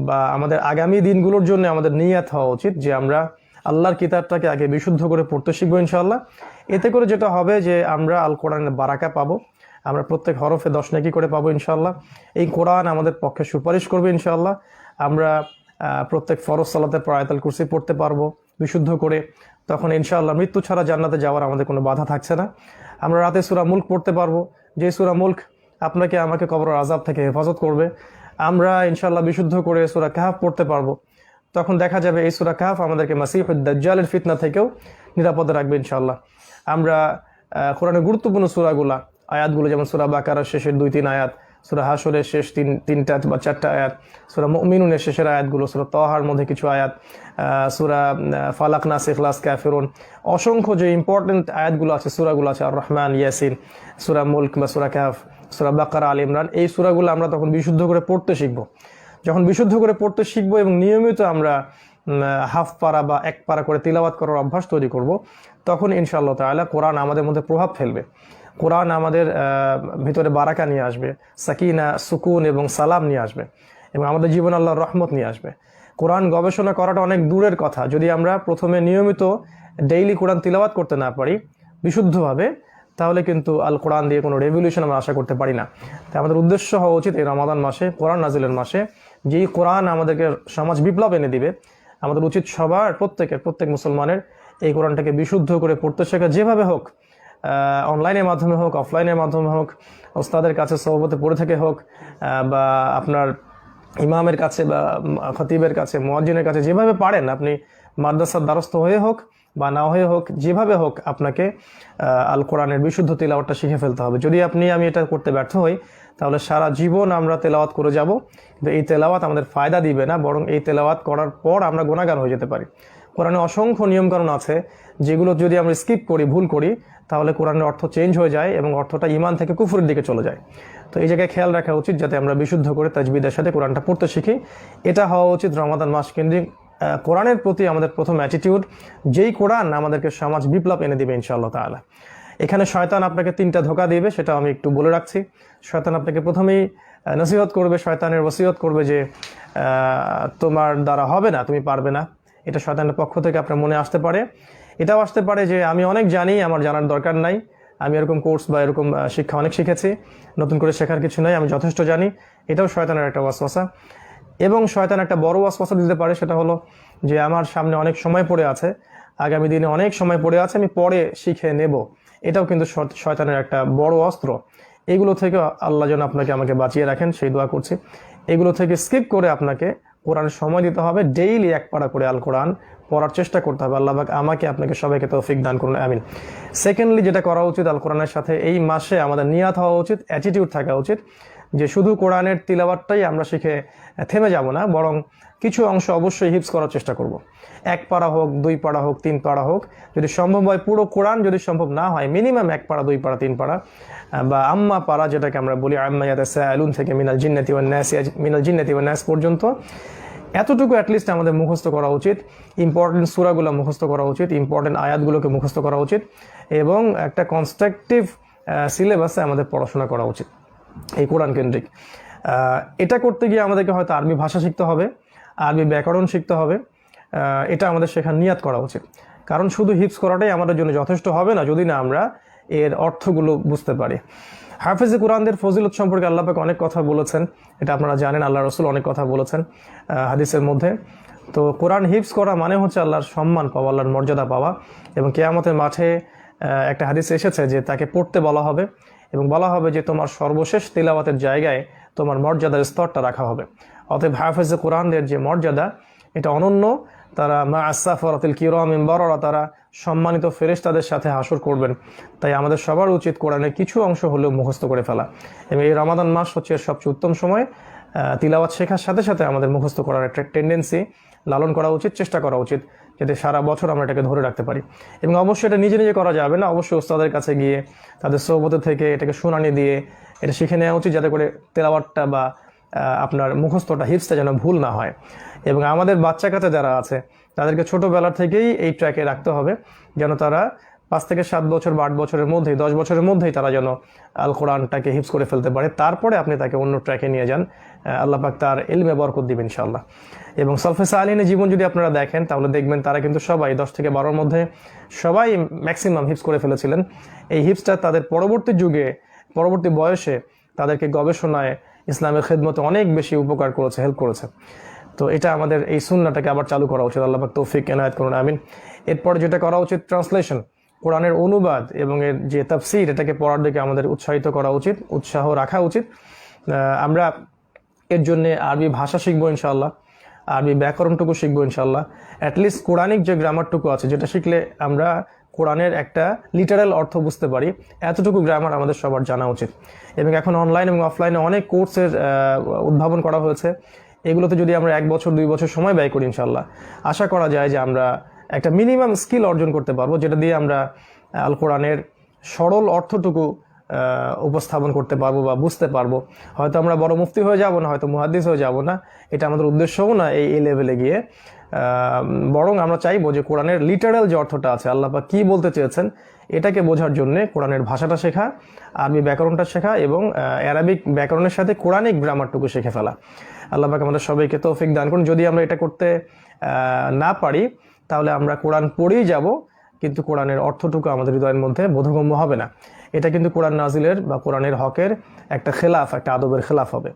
বা আমাদের আগামী দিনগুলোর জন্য আমাদের নিয়াত হওয়া উচিত যে আমরা আল্লাহর কিতাবটাকে আগে বিশুদ্ধ করে পড়তে শিখবো ইনশাআল্লাহ। এতে করে যেটা হবে যে আমরা আল কোরআনের বারাকা পাবো, আমরা প্রত্যেক হরফে 10 নেকি করে পাবো ইনশাআল্লাহ। এই কোরআন আমাদের পক্ষে সুপারিশ করবে ইনশাআল্লাহ। আমরা প্রত্যেক ফরজ সালাতের পর আয়াতুল কুরসি পড়তে পারবো বিশুদ্ধ করে, তখন ইনশাআল্লাহ মৃত্যু ছাড়া জান্নাতে যাওয়ার আমাদের কোনো বাধা থাকছে না। আমরা রাতে সূরা মুলক পড়তে পারবো, যে সূরা মুলক আপনাকে আমাকে কবরের আযাব থেকে হেফাজত করবে। আমরা ইনশাআল্লাহ বিশুদ্ধ করে সূরা কাহফ পড়তে পারবো, তখন দেখা যাবে এই সূরা কাহফ আমাদেরকে মাসিহুদ দাজ্জালের ফিতনা থেকেও নিরাপদে রাখবে ইনশাআল্লাহ। আমরা কোরআনের গুরুত্বপূর্ণ সূরাগুলা আয়াতগুলো, যেমন সূরা বাকারার শেষের 2-3 আয়াত, সূরা হাশরের শেষ 3টা বা 4টা আয়াত, সূরা মুমিনুনের শেষের আয়াতগুলো, সূরা তাহার মধ্যে কিছু আয়াত, সূরা ফালাক, নাস, ইখলাস, কাফিরুন, অসংখ্য যে ইম্পর্টেন্ট আয়াতগুলো আছে, সূরাগুলো আছে, আর রহমান, ইয়াসিন, সূরা মুলক বা সূরা কাহফ, সূরা বাকারা, আল ইমরান, এই সূরাগুলো আমরা তখন বিশুদ্ধ করে পড়তে শিখবো। যখন বিশুদ্ধ করে পড়তে শিখবো এবং নিয়মিত আমরা হাফ পারা বা 1 পারা করে তিলাওয়াত করার অভ্যাস তৈরি করব, তখন ইনশাআল্লাহ তাআলা কোরআন আমাদের মধ্যে প্রভাব ফেলবে। কোরআন আমাদের ভিতরে বারাকা নিয়ে আসবে, সাকিনা, সুকুন এবং সালাম নিয়ে আসবে, এবং আমাদের জীবনে আল্লাহর রহমত নিয়ে আসবে। কোরআন গবেষণা করাটা অনেক দূরের কথা, যদি আমরা প্রথমে নিয়মিত ডেইলি কোরআন তিলাওয়াত করতে না পারি বিশুদ্ধভাবে, তাহলে কিন্তু আল কোরআন দিয়ে কোনো রেভলিউশন আমরা আশা করতে পারি না। তাই আমাদের উদ্দেশ্য হওয়া উচিত এই রমাদান মাসে, কোরআন নাজিলের মাসে, যেই কোরআন আমাদেরকে সমাজ বিপ্লব এনে দিবে, আমাদের উচিত সবার প্রত্যেক মুসলমানের এই কোরআনটাকে বিশুদ্ধ করে পড়তে শেখা, যেভাবে হোক, অনলাইনের মাধ্যমে হোক, অফলাইনের মাধ্যমে হোক, ওস্তাদের কাছে সহবতে পড়ে থেকে হোক, বা আপনার ইমামের কাছে বা খতিবের কাছে, মুয়াজ্জিনের কাছে, যেভাবে পারেন আপনি মাদ্রাসার দ্বারস্থ হয়ে হোক বা না হয়ে হোক, যেভাবে হোক আপনাকে আল কোরআনের বিশুদ্ধ তেলাওয়াতটা শিখে ফেলতে হবে। যদি আমি এটা করতে ব্যর্থ হই, তাহলে সারা জীবন আমরা তেলাওয়াত করে যাব, কিন্তু এই তেলাওয়াত আমাদের ফায়দা দিবে না, বরং এই তেলাওয়াত করার পর আমরা গুনাহগার হয়ে যেতে পারি। কোরআনে অসংখ্য নিয়মকানুন আছে, যেগুলো যদি আমরা স্কিপ করি, ভুল করি, তাহলে কোরআনের অর্থ চেঞ্জ হয়ে যায় এবং অর্থটা ঈমান থেকে কুফরের দিকে চলে যায়। তো এই জায়গায় খেয়াল রাখা উচিত যাতে আমরা বিশুদ্ধ করে তাজবিদের সাথে কোরআনটা পড়তে শিখি। এটা হওয়া উচিত রমাদান মাস কেন্দ্রিক কোরআনের প্রতি আমাদের প্রথম অ্যাটিটিউড, যেই কোরআন আমাদেরকে সমাজ বিপ্লব এনে দিবে ইনশাআল্লাহ তাআলা। এখানে শয়তান আপনাকে 3টা ধোঁকা দিবে, সেটা আমি একটু বলে রাখছি। শয়তান আপনাকে প্রথমেই নসিহত করবে, শয়তানের ওসিয়ত করবে যে তোমার দ্বারা হবে না, তুমি পারবে না। এটা শয়তানের পক্ষ থেকে আপনার মনে আসতে পারে। এটাও আসতে পারে যে আমি অনেক জানি, আমার জানার দরকার নাই, আমি এরকম কোর্স বা এরকম শিক্ষা অনেক শিখেছি, নতুন করে শেখার কিছু নাই, আমি যথেষ্ট জানি। এটাও শয়তানের একটা ওয়াসওয়াসা। এবং শয়তান একটা বড় ওয়াসওয়াসা দিতে পারে, সেটা হলো যে আমার সামনে অনেক সময় পড়ে আছে, আগামী দিনে অনেক সময় পড়ে আছে, আমি পরে শিখে নেব। এটাও কিন্তু শয়তানের একটা বড় অস্ত্র। এগুলো থেকে আল্লাহ যেন আপনাকে আমাকে বাঁচিয়ে রাখেন, সেই দোয়া করছি। এগুলো থেকে স্কিপ করে আপনাকে কোরআনের সময় দিতে হবে, ডেইলি এক পারা করে আল কোরআন পড়ার চেষ্টা করতে হবে। আল্লাহ পাক আমাকে আপনাকে সবাইকে তৌফিক দান করুন, আমিন। সেকেন্ডলি যেটা করা উচিত, আল কোরআনের সাথে এই মাসে আমাদের নিয়াত হওয়া উচিত, অ্যাটিটিউড থাকা উচিত যে শুধু কোরআনের তিলাওয়াতটাই আমরা শিখে থেমে যাব না, বরং কিছু অংশ অবশ্যই হিফজ করার চেষ্টা করব। 1 পারা হোক, 2 পারা হোক, 3 পারা হোক, যদি সম্ভব হয় পুরো কোরআন, যদি সম্ভব না হয় মিনিমাম 1 পারা, 2 পারা, 3 পারা, বা আম্মা পারা যেটাকে আমরা বলি, আম্মা ইয়াতাসাআলুন থেকে মিনাল জিন্নাতি ওয়ান নাস পর্যন্ত, এতটুকু অ্যাটলিস্ট আমাদের মুখস্থ করা উচিত। ইম্পর্টেন্ট সূরাগুলো মুখস্থ করা উচিত, ইম্পর্টেন্ট আয়াতগুলোকে মুখস্থ করা উচিত, এবং একটা কনস্ট্রাকটিভ সিলেবাসে আমাদের পড়াশোনা করা উচিত এই কোরআন কেন্দ্রিক। এটা করতে গিয়ে আমাদেরকে হয়তো আরবি ভাষা শিখতে হবে, আরবি ব্যাকরণ শিখতে হবে। এটা আমাদের শেখার নিয়াত করা উচিত, কারণ শুধু হিফজ করাটাই আমাদের জন্য যথেষ্ট হবে না যদি না আমরা এর অর্থগুলো বুঝতে পারি। হাফেজে কোরআনদের ফজিলত সম্পর্কে আল্লাহ পাক অনেক কথা বলেছেন, এটা আপনারা জানেন। আল্লাহ রসুল অনেক কথা বলেছেন হাদিসের মধ্যে। তো কোরআন হিফজ করা মানে হচ্ছে আল্লাহর সম্মান পাওয়া, আল্লাহর মর্যাদা পাওয়া। এবং কিয়ামতের মাঠে একটা হাদিস এসেছে যে তাকে পড়তে বলা হবে এবং বলা হবে যে তোমার সর্বশেষ তিলাওয়াতের জায়গায় তোমার মর্যাদার স্তরটা রাখা হবে। অতএব হাফেজে কোরআনদের যে মর্যাদা, এটা অনন্য। তারা মা আসাফরাতিল কিরামিন বারারা, তারা সম্মানিত ফেরেশতাদের সাথে হাসর করবেন। তাই আমাদের সবার উচিত কোরআনের কিছু অংশ হলেও মুখস্থ করে ফেলা। এবং এই রমাদান মাস হচ্ছে এর সবচেয়ে উত্তম সময়। তিলাওয়াত শেখার সাথে সাথে আমাদের মুখস্থ করার একটা টেন্ডেন্সি লালন করা উচিত, চেষ্টা করা উচিত, যাতে সারা বছর আমরা এটাকে ধরে রাখতে পারি। এবং অবশ্যই এটা নিজে নিজে করা যাবে না, অবশ্যই ওস্তাদের কাছে গিয়ে তাদের সোহবতে থেকে এটাকে শুনানি দিয়ে এটা শিখে নেওয়া উচিত, যাতে করে তেলাওয়াতটা বা আপনার মুখস্থটা, হিফজটা যেন ভুল না হয়। এবং আমাদের বাচ্চা কাচ্চা যারা আছে তাদেরকে ছোটোবেলার থেকেই এই ট্র্যাকে রাখতে হবে, যেন তারা 5 থেকে 7 বছর বা 8 বছরের মধ্যেই, 10 বছরের মধ্যেই তারা যেন আল কোরআনটাকে হিফজ করে ফেলতে পারে। তারপরে আপনি তাকে অন্য ট্র্যাকে নিয়ে যান, আল্লাহ পাক তার ইলমে বরকত দিবেন ইনশাআল্লাহ। এবং সালফে সালিহিনের জীবন যদি আপনারা দেখেন তাহলে দেখবেন তারা কিন্তু সবাই 10 থেকে 12-র মধ্যে সবাই ম্যাক্সিমাম হিফজ করে ফেলেছিলেন। এই হিফজটা তাদের পরবর্তী যুগে, পরবর্তী বয়সে তাদেরকে গবেষণায়, ইসলামের খেদমতে অনেক বেশি উপকার করেছে, হেল্প করেছে। তো এটা আমাদের এই সুন্নাহটাকে আবার চালু করা উচিত। আল্লাহ পাক তৌফিক এনায়েত করুন, আমিন। এরপর যেটা করা উচিত, ট্রান্সলেশন, কোরআনের অনুবাদ এবং এর যে তাফসীর, এটাকে পড়ার দিকে আমাদের উৎসাহিত করা উচিত, উৎসাহ রাখা উচিত। আমরা এর জন্য আরবি ভাষা শিখবো ইনশাআল্লাহ, আরবি ব্যাকরণটুকু শিখবো ইনশাআল্লাহ। অ্যাটলিস্ট কোরআনিক যে গ্রামারটুকু আছে, যেটা শিখলে আমরা কোরআনের একটা লিটারাল অর্থ বুঝতে পারি, এতটুকু গ্রামার আমাদের সবার জানা উচিত। এবং এখন অনলাইন এবং অফলাইনে অনেক কোর্সের উদ্ভাবন করা হয়েছে। এগুলোতে যদি আমরা 1 বছর 2 বছর সময় ব্যয় করি, ইনশাআল্লাহ আশা করা যায় যে আমরা একটা মিনিমাম স্কিল অর্জন করতে পারবো, যেটা দিয়ে আমরা আল কোরআনের সরল অর্থটুকু উপস্থাপন করতে পারবো বা বুঝতে পারবো। হয়তো আমরা বড় মুফতি হয়ে যাব না, হয়তো মুহাদ্দিস হয়ে যাব না, এটা আমাদের উদ্দেশ্যও না এই লেভেলে গিয়ে। বরং আমরা চাইবো যে কোরআনের লিটারাল যে অর্থটা আছে, আল্লাহ পাক কী বলতে চেয়েছেন, এটাকে বোঝার জন্য কোরআনের ভাষাটা শেখা, আরবি ব্যাকরণটা শেখা এবং অ্যারাবিক ব্যাকরণের সাথে কোরআনিক গ্রামারটুকু শিখে ফেলা। আল্লাহ পাক আমাদের সবাইকে তৌফিক দান করুন। যদি আমরা এটা করতে না পারি তাহলে আমরা কোরআন পড়েই যাব, কিন্তু কোরআনের অর্থটুকু আমাদের হৃদয়ের মধ্যে বোধগম্য হবে না। এটা কিন্তু কোরআন নাজিলের বা কোরআনের হকের একটা খেলাফ, একটা আদবের খেলাফ হবে।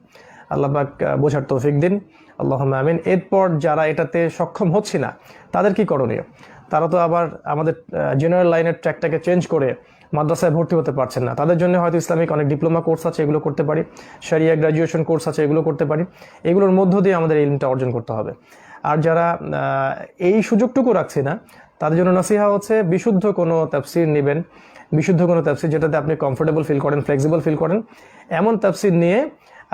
আল্লাহ পাক বোঝার তৌফিক দিন, আল্লাহুম্মা আমিন। এরপর যারা এটাতে সক্ষম হচ্ছে না তাদের কি করণীয়? তারা তো আবার আমাদের জেনারেল লাইনের ট্র্যাকটাকে চেঞ্জ করে মাদ্রাসায় ভর্তি হতে পারছেন না। তাদের জন্য হয়তো ইসলামিক অনেক ডিপ্লোমা কোর্স আছে, এগুলো করতে পারি। শরিয়া গ্র্যাজুয়েশন কোর্স আছে, এগুলো করতে পারি। এগুলোর মধ্য দিয়ে আমাদের ইলমটা অর্জন করতে হবে। আর যারা এই সুযোগটুকু রাখছে না, তাদের জন্য নসিহা হচ্ছে বিশুদ্ধ কোনো তাফসীর নেবেন, বিশুদ্ধ কোনো তাফসীর যেটাতে আপনি কমফোর্টেবল ফিল করেন, ফ্লেক্সিবল ফিল করেন, এমন তাফসীর নিয়ে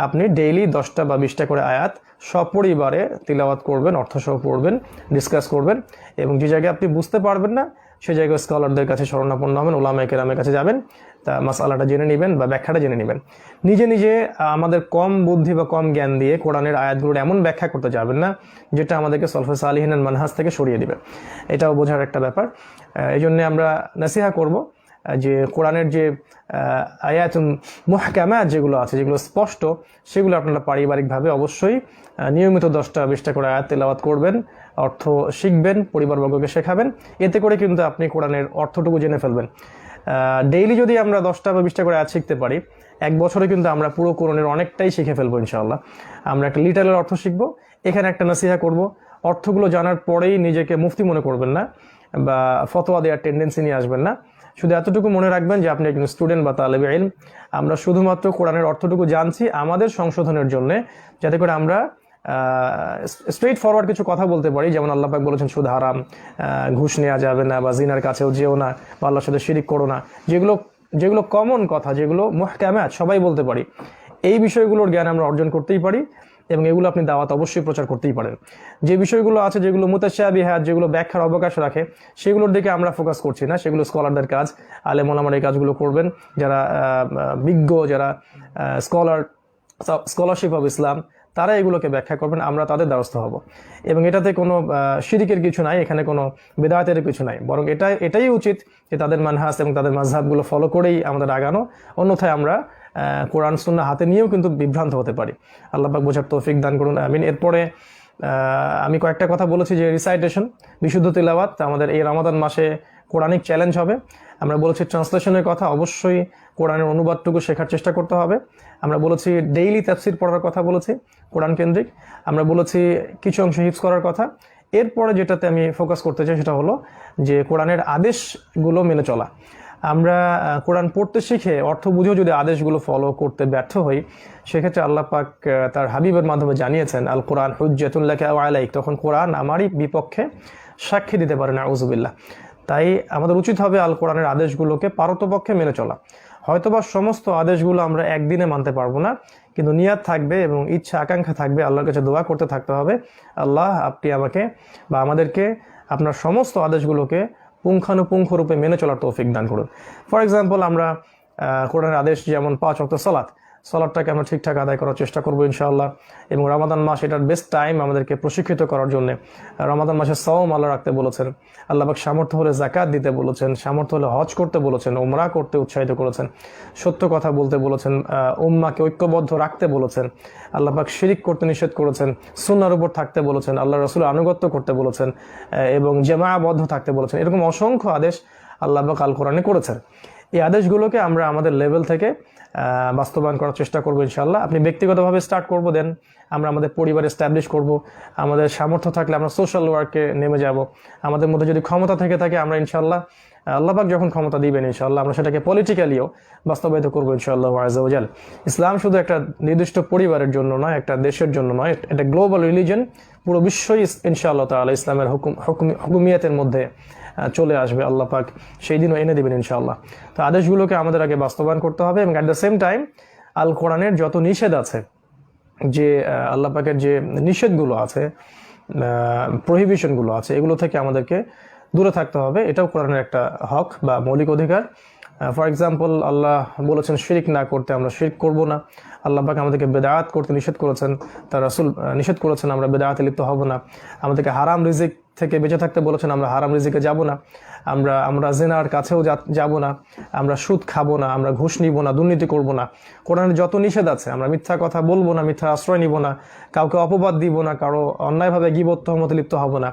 আপনি ডেইলি 10টা বা 20টা করে আয়াত সপরিবারে তিলাওয়াত করবেন, অর্থসহ পড়বেন, ডিসকাস করবেন। এবং যে জায়গায় আপনি বুঝতে পারবেন না সেই জায়গায় স্কলারদের কাছে শরণাপন্ন হবেন, উলামায়ে কেরামের কাছে যাবেন, তা মাসআলাটা জেনে নেবেন বা ব্যাখ্যাটা জেনে নেবেন। নিজে নিজে আমাদের কম বুদ্ধি বা কম জ্ঞান দিয়ে কোরআনের আয়াতগুলোর এমন ব্যাখ্যা করতে যাবেন না যেটা আমাদেরকে সলফে সালিহিনের মানহাজ থেকে সরিয়ে দিবে। এটাও বোঝার একটা ব্যাপার। এই জন্যে আমরা নসিহা করব যে কোরআনের যে আয়াতুল মুহকামাত যেগুলো আছে, যেগুলো স্পষ্ট, সেগুলো আপনারা পারিবারিকভাবে অবশ্যই নিয়মিত 10টা 20টা করে আয়াত তেলাওয়াত করবেন, অর্থ শিখবেন, পরিবারবর্গকে শেখাবেন। এতে করে কিন্তু আপনি কোরআনের অর্থটুকু জেনে ফেলবেন। ডেইলি যদি আমরা 10টা বা 20টা করে আয়াত শিখতে পারি, এক বছরে কিন্তু আমরা পুরো কোরআনের অনেকটাই শিখে ফেলবো ইনশাআল্লাহ। আমরা একটা লিটারের অর্থ শিখবো, এখানে একটা নাসিহা করব। অর্থগুলো জানার পরেই নিজেকে মুফতি মনে করবেন না বা ফতোয়া দেওয়ার টেন্ডেন্সি নিয়ে আসবেন না। শুধু এতটুকু মনে রাখবেন যে আপনি একজন স্টুডেন্ট বা তালেবে ইলম। আমরা শুধুমাত্র কোরআনের অর্থটুকু জানছি আমাদের সংশোধনের জন্য, যাতে করে আমরা স্ট্রেট ফরওয়ার্ড কিছু কথা বলতে পারি। যেমন আল্লাহ পাক বলেছেন সুদ হারাম, ঘুষ নেওয়া যাবে না, বা জিনার কাছেও যেও না, বা আল্লাহর সাথে শিরিক করো না, যেগুলো কমন কথা, যেগুলো মুহকামাত সবাই বলতে পারি। এই বিষয়গুলোর জ্ঞান আমরা অর্জন করতেই পারি, এবং এগুলো আপনি দাওয়াত অবশ্যই প্রচার করতেই পারেন। যে বিষয়গুলো আছে যেগুলো মুতাশাবিহাত, যেগুলো ব্যাখ্যার অবকাশ রাখে, সেগুলোর দিকে আমরা ফোকাস করছি না। সেগুলো স্কলারদের কাজ, আলেম ওলামার এই কাজগুলো করবেন, যারা বিজ্ঞ, যারা স্কলারশিপ অব ইসলাম, তারা এগুলোকে ব্যাখ্যা করবেন, আমরা তাদের দ্বারস্থ হব। এবং এটাতে কোনো শিরিকের কিছু নাই, এখানে কোনো বেদায়াতের কিছু নাই, বরং এটাই উচিত যে তাদের মানহাজ এবং তাদের মাযহাবগুলো ফলো করেই আমাদের আগানো। অন্যথায় আমরা কোরআন সুন্নাহ হাতে নিয়েও কিন্তু বিভ্রান্ত হতে পারি। আল্লাহ পাক বোঝার তৌফিক দান করুন, আমিন। এরপরে আমি কয়েকটা কথা বলেছি যে রিসাইটেশন, বিশুদ্ধ তিলাওয়াত আমাদের এই রমাদান মাসে কোরআনিক চ্যালেঞ্জ হবে। আমরা বলেছি ট্রান্সলেশনের কথা, অবশ্যই কোরআনের অনুবাদটুকু শেখার চেষ্টা করতে হবে। আমরা বলেছি ডেইলি তাফসির পড়ার কথা বলেছি কোরআন কেন্দ্রিক। আমরা বলেছি কিছু অংশ হিফজ করার কথা। এরপরে যেটাতে আমি ফোকাস করতে চাই সেটা হলো যে কোরআনের আদেশগুলো মেনে চলা। আমরা কোরআন পড়তে শিখে অর্থ বুঝেও যদি আদেশগুলো ফলো করতে ব্যর্থ হই, সেক্ষেত্রে আল্লাহ পাক তার হাবিবের মাধ্যমে জানিয়েছেন আল কোরআন হুজ্জাতুন লাকা ওয়া আলাইক, তখন কোরআন আমারই বিপক্ষে সাক্ষী দিতে পারে না, আউযুবিল্লাহ। তাই আমাদের উচিত হবে আল কোরআনের আদেশগুলোকে পারতপক্ষে মেনে চলা। হয়তোবা সমস্ত আদেশগুলো আমরা একদিনে মানতে পারবো না, কিন্তু নিয়াত থাকবে এবং ইচ্ছা আকাঙ্ক্ষা থাকবে, আল্লাহর কাছে দোয়া করতে থাকতে হবে, আল্লাহ আপনি আমাকে বা আমাদেরকে আপনার সমস্ত আদেশগুলোকে পুঙ্খানুপুঙ্খ রূপে মেনে চলার তৌফিক দান করুন। ফর এক্সাম্পল, আমরা কোরআনের আদেশ যেমন 5 ওয়াক্ত সালাতটাকে আমরা ঠিকঠাক আদায় করার চেষ্টা করবো ইনশাআল্লাহ। এবং রমাদান মাস এটার বেস্ট টাইম আমাদেরকে প্রশিক্ষিত করার জন্য। রমাদান মাসে সওম আল্লাহ রাখতে বলেছেন, আল্লাহ পাক সামর্থ্য হলে যাকাত দিতে বলেছেন, সামর্থ্য হলে হজ করতে বলেছেন, উমরা করতে উৎসাহিত করেছেন, সত্য কথা বলতে বলেছেন, উম্মাকে ঐক্যবদ্ধ রাখতে বলেছেন, আল্লাহ পাক শিরিক করতে নিষেধ করেছেন, সুন্নাহর উপর থাকতে বলেছেন, আল্লাহ রাসূলের আনুগত্য করতে বলেছেন, এবং জামাআবদ্ধ থাকতে বলেছেন। এরকম অসংখ্য আদেশ আল্লাহ পাক আল কোরআনে করেছেন। এই আদেশগুলোকে আমরা আমাদের লেভেল থেকে বাস্তবায়ন করার চেষ্টা করবো ইনশাআল্লাহ। আপনি ব্যক্তিগতভাবে স্টার্ট করবো, দেন আমরা আমাদের পরিবার এস্টাবলিশ করব। আমাদের সামর্থ্য থাকলে আমরা সোশ্যাল ওয়ার্কে নেমে যাব। আমাদের মধ্যে যদি ক্ষমতা থেকে থাকে, আমরা ইনশাআল্লাহ আল্লাহ পাক যখন ক্ষমতা দিবেন ইনশাআল্লাহ আমরা সেটাকে পলিটিক্যালিও বাস্তবায়িত করবো ইনশাআল্লাহ আযজা ওয়া জাল। ইসলাম শুধু একটা নির্দিষ্ট পরিবারের জন্য নয়, একটা দেশের জন্য নয়, এটা গ্লোবাল রিলিজন। পুরো বিশ্বই ইনশাআল্লাহ তাআলা ইসলামের হুকুমিয়াতের মধ্যে চলে আসবে। আল্লাহ পাক সেই দিনও এনে দেবেন ইনশাআল্লাহ। তো আদেশগুলোকে আমাদের আগে বাস্তবায়ন করতে হবে, এবং অ্যাট দ্য সেম টাইম আল কোরআনের যত নিষেধ আছে, যে আল্লাহ পাকের যে নিষেধগুলো আছে, প্রহিবিশনগুলো আছে, এগুলো থেকে আমাদেরকে দূরে থাকতে হবে। এটাও কোরআনের একটা হক বা মৌলিক অধিকার। ফর এক্সাম্পল, আল্লাহ বলেছেন শিরিক না করতে, আমরা শিরিক করব না। আল্লাহ পাক আমাদেরকে বেদাত করতে নিষেধ করেছেন, তার রাসূল নিষেধ করেছেন, আমরা বেদাতে লিপ্ত হব না। আমাদেরকে হারাম রিজিক থেকে বেঁচে থাকতে বলেছেন, আমরা হারাম রিজিকে যাব না। আমরা জিনার কাছেও যাব না, আমরা সুদ খাবো না, আমরা ঘুষ নিব না, দুর্নীতি করব না। কোরআনের যত নিষেধ আছে, আমরা মিথ্যা কথা বলবো না, মিথ্যা আশ্রয় নিব না, কাউকে অপবাদ দিব না, কারো অন্যায়ভাবে গীবত তহমতে লিপ্ত হব না,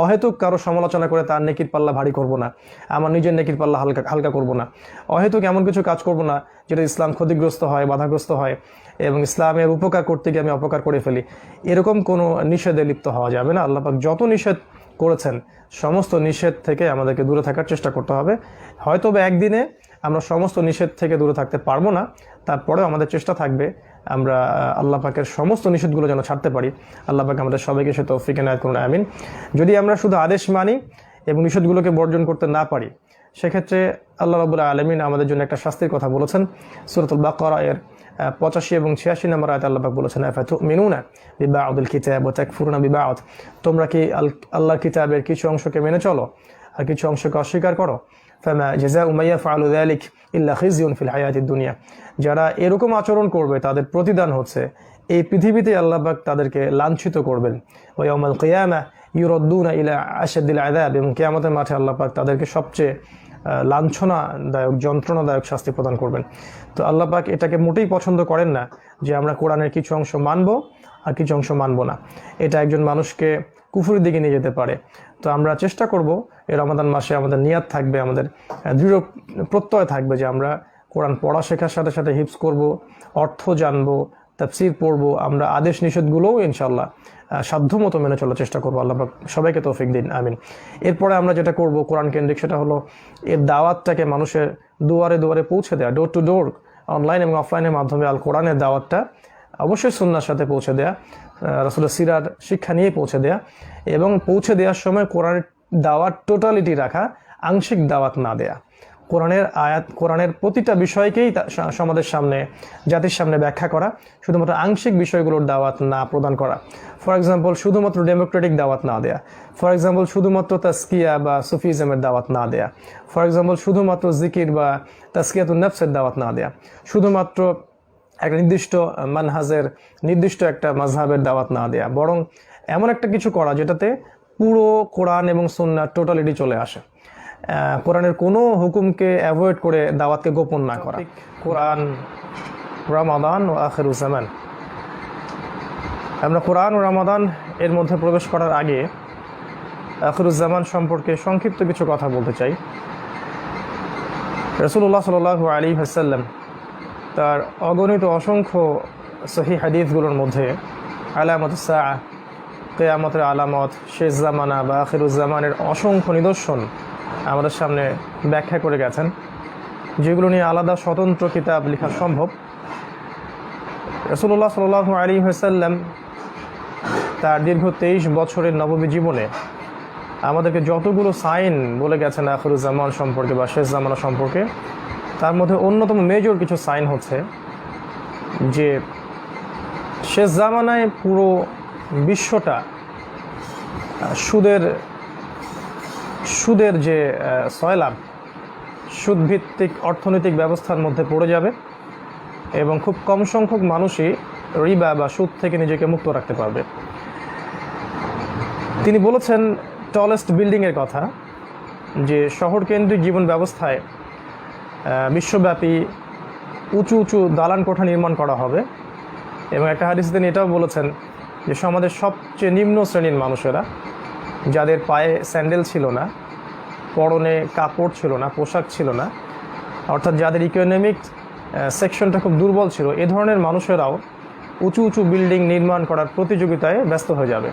অহেতুক কারো সমালোচনা করে তার নেকির পাল্লা ভারী করব না, আমার নিজের নেকির পাল্লা হালকা করব না, অহেতুক এমন কিছু কাজ করব না যেটা ইসলাম ক্ষতিগ্রস্ত হয়, বাধাগ্রস্ত হয়, এবং ইসলামের উপকার করতে গিয়ে আমি অপকার করে ফেলি। এরকম কোনো নিষেধে লিপ্ত হওয়া যাবে না। আল্লাহ পাক যত নিষেধ করেছেন, সমস্ত নিষেধ থেকে আমাদেরকে দূরে থাকার চেষ্টা করতে হবে। হয়তো বা একদিনে আমরা সমস্ত নিষেধ থেকে দূরে থাকতে পারবো না, তারপরেও আমাদের চেষ্টা থাকবে আমরা আল্লাহ পাকের সমস্ত নিষেধগুলো যেন ছাড়তে পারি। আল্লাহ পাক আমাদের সবাইকে সে তৌফিক এনায়েত করুন, আমিন। যদি আমরা শুধু আদেশ মানি এবং নিষেধগুলোকে বর্জন করতে না পারি, সেক্ষেত্রে আল্লাহ রাব্বুল আলামিন আমাদের জন্য একটা শাস্তির কথা বলেছেন। সূরাতুল বাকারা এর 85 এবং 86 নম্বর আয়াতে আল্লাহ পাক বলেছেন, আফাতুমিনুনা বিবা'দিল কিতাব ওয়া তাকফুরুনা বিবা'দ, তোমরা কি আল্লাহর কিতাবের কিছু অংশকে মেনে চলো আর কিছু অংশকে অস্বীকার করো। ফামা জাযাউ মান ইয়াফআলু যালিক ইল্লা খিজিউন ফিল হায়াতিদ দুনিয়া, যারা এরকম আচরণ করবে তাদের প্রতিদান হচ্ছে এই পৃথিবীতে আল্লাহ পাক তাদেরকে লাঞ্ছিত করবেন। ওয়া ইয়াউমাল কিয়ামাহ ইউরাদ্দুনা ইলা আশাদ্দিল আযাব, এবং কিয়ামতের মাঠে আল্লাহ পাক তাদেরকে সবচেয়ে লাঞ্ছনাদায়ক, যন্ত্রণাদায়ক শাস্তি প্রদান করবেন। তো আল্লাহ পাক এটাকে মোটেই পছন্দ করেন না যে আমরা কোরআনের কিছু অংশ মানব আর কিছু অংশ মানব না। এটা একজন মানুষকে কুফরের দিকে নিয়ে যেতে পারে। তো আমরা চেষ্টা করব এই রমাদান মাসে আমাদের নিয়াত থাকবে, আমাদের দৃঢ় প্রত্যয় থাকবে যে আমরা কোরআন পড়া শেখার সাথে সাথে হিফজ করব, অর্থ জানবো, তাফসীর পড়বো। আমরা আদেশ নিষেধগুলোও ইনশাআল্লাহ সাধ্যমতো মেনে চলার চেষ্টা করবো। আল্লাহ পাক সবাইকে তৌফিক দিন, আমিন। এরপরে আমরা যেটা করব কোরআন কেন্দ্রিক, সেটা হলো এর দাওয়াতটাকে মানুষের দুয়ারে দুয়ারে পৌঁছে দেওয়া, ডোর টু ডোর, অনলাইন এবং অফলাইনের মাধ্যমে আল কোরআনের দাওয়াতটা অবশ্যই সুন্নাহর সাথে পৌঁছে দেয়া, রাসূলের সিরার শিক্ষা নিয়ে পৌঁছে দেয়া, এবং পৌঁছে দেওয়ার সময় কোরআনের দাওয়াত টোটালিটি রাখা, আংশিক দাওয়াত না দেয়া। কোরআনের আয়াত, কোরআনের প্রতিটা বিষয়কেই সমাজের সামনে, জাতির সামনে ব্যাখ্যা করা, শুধুমাত্র আংশিক বিষয়গুলোর দাওয়াত না প্রদান করা। ফর এক্সাম্পল, শুধুমাত্র ডেমোক্রেটিক দাওয়াত না দেয়া। ফর এক্সাম্পল, শুধুমাত্র তাসকিয়া বা সুফিজমের দাওয়াত না দেয়া। ফর এক্সাম্পল, শুধুমাত্র জিকির বা তাসকিয়াতুন নফসের দাওয়াত না দেয়া। শুধুমাত্র একটা নির্দিষ্ট মানহাজের, নির্দিষ্ট একটা মাযহাবের দাওয়াত না দেয়া, বরং এমন একটা কিছু করা যেটাতে পুরো কোরআন এবং সুন্নাহ টোটালিটি চলে আসে। কোরআনের কোনো হুকুমকে অ্যাভয়েড করে দাওয়াতকে গোপন না করা। কোরআন, রমাদান ও আখিরুজ্জামান। আমরা কোরআন ও রমাদান এর মধ্যে প্রবেশ করার আগে আখিরুজ্জামান সম্পর্কে সংক্ষিপ্ত কিছু কথা বলতে চাই। রাসূলুল্লাহ সাল্লাল্লাহু আলাইহি ওয়াসাল্লাম তার অগণিত অসংখ্য সহিহ হাদিসগুলোর মধ্যে আলামাতুস সাআহ, কিয়ামতের আলামত, শেষ জামানা বা আখিরুজ্জামানের অসংখ্য নিদর্শন আমাদের সামনে ব্যাখ্যা করে গেছেন, যেগুলো নিয়ে আলাদা স্বতন্ত্র কিতাব লেখা সম্ভব। রাসূলুল্লাহ সাল্লাল্লাহু আলাইহি ওয়াসাল্লাম তার দীর্ঘ 23 বছরের নববী জীবনে আমাদেরকে যতগুলো সাইন বলে গেছেন আখিরুজ্জামান সম্পর্কে বা শেষ জামানা সম্পর্কে, তার মধ্যে অন্যতম মেজর কিছু সাইন হচ্ছে যে শেষ জামানায় পুরো বিশ্বটা সুদের যে সয়লাভ, সুদভিত্তিক অর্থনৈতিক ব্যবস্থার মধ্যে পড়ে যাবে, এবং খুব কম সংখ্যক মানুষই রিবা বা সুদ থেকে নিজেকে মুক্ত রাখতে পারবে। তিনি বলেছেন টলেস্ট বিল্ডিংয়ের কথা, যে শহর কেন্দ্রিক জীবন ব্যবস্থায় বিশ্বব্যাপী উঁচু উঁচু দালান কোঠা নির্মাণ করা হবে। এবং একটা হাদিসে তিনি এটাও বলেছেন যে সমাজের সবচেয়ে নিম্ন শ্রেণীর মানুষেরা, যাদের পায়ে স্যান্ডেল ছিল না, পরনে কাপড় ছিল না, পোশাক ছিল না, অর্থাৎ যাদের ইকোনমিক সেকশনটা খুব দুর্বল ছিল, এ ধরনের মানুষেরাও উঁচু উঁচু বিল্ডিং নির্মাণ করার প্রতিযোগিতায় ব্যস্ত হয়ে যাবে,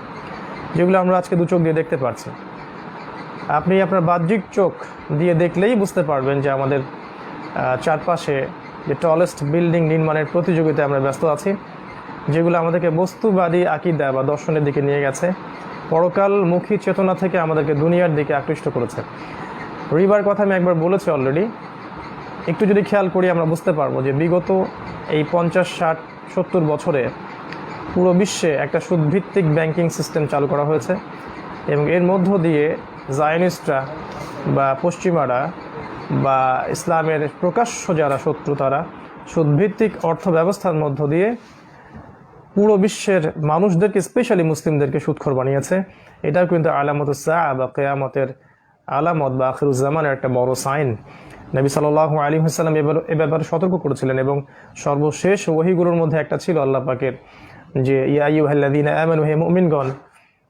যেগুলো আমরা আজকে দু চোখ দিয়ে দেখতে পাচ্ছি। আপনি আপনার বাহ্যিক চোখ দিয়ে দেখলেই বুঝতে পারবেন যে আমাদের চারপাশে যে টলেস্ট বিল্ডিং নির্মাণের প্রতিযোগিতায় আমরা ব্যস্ত আছি, যেগুলো আমাদেরকে বস্তুবাদী আকীদা বা দর্শনের দিকে নিয়ে গেছে, পরকালমুখী চেতনা থেকে আমাদেরকে দুনিয়ার দিকে আকৃষ্ট করেছে। রিবার কথা আমি একবার বলেছি অলরেডি। একটু যদি খেয়াল করি আমরা বুঝতে পারবো যে বিগত এই 50, 60, 70 বছরে পুরো বিশ্বে একটা সুদভিত্তিক ব্যাংকিং সিস্টেম চালু করা হয়েছে, এবং এর মধ্য দিয়ে জায়নিস্টরা বা পশ্চিমারা বা ইসলামের প্রকাশ্য যারা শত্রু, তারা সুদভিত্তিক অর্থ ব্যবস্থার মধ্য দিয়ে পুরো বিশ্বের মানুষদেরকে, স্পেশালি মুসলিমদেরকে সুদখোর বানিয়েছে। এটাও কিন্তু আলামাতুস সাআহ বা কিয়ামতের আলামত বা আখিরুজ্জামানের একটা বড় সাইন। নবী সাল্লাল্লাহু আলাইহি ওয়াসাল্লাম এ ব্যাপারে সতর্ক করেছিলেন, এবং সর্বশেষ ওহীগুলোর মধ্যে একটা ছিল আল্লাহ পাকের, যে ইয়া আইয়ুহাল্লাযীনা আমানু, হে মুমিনগণ,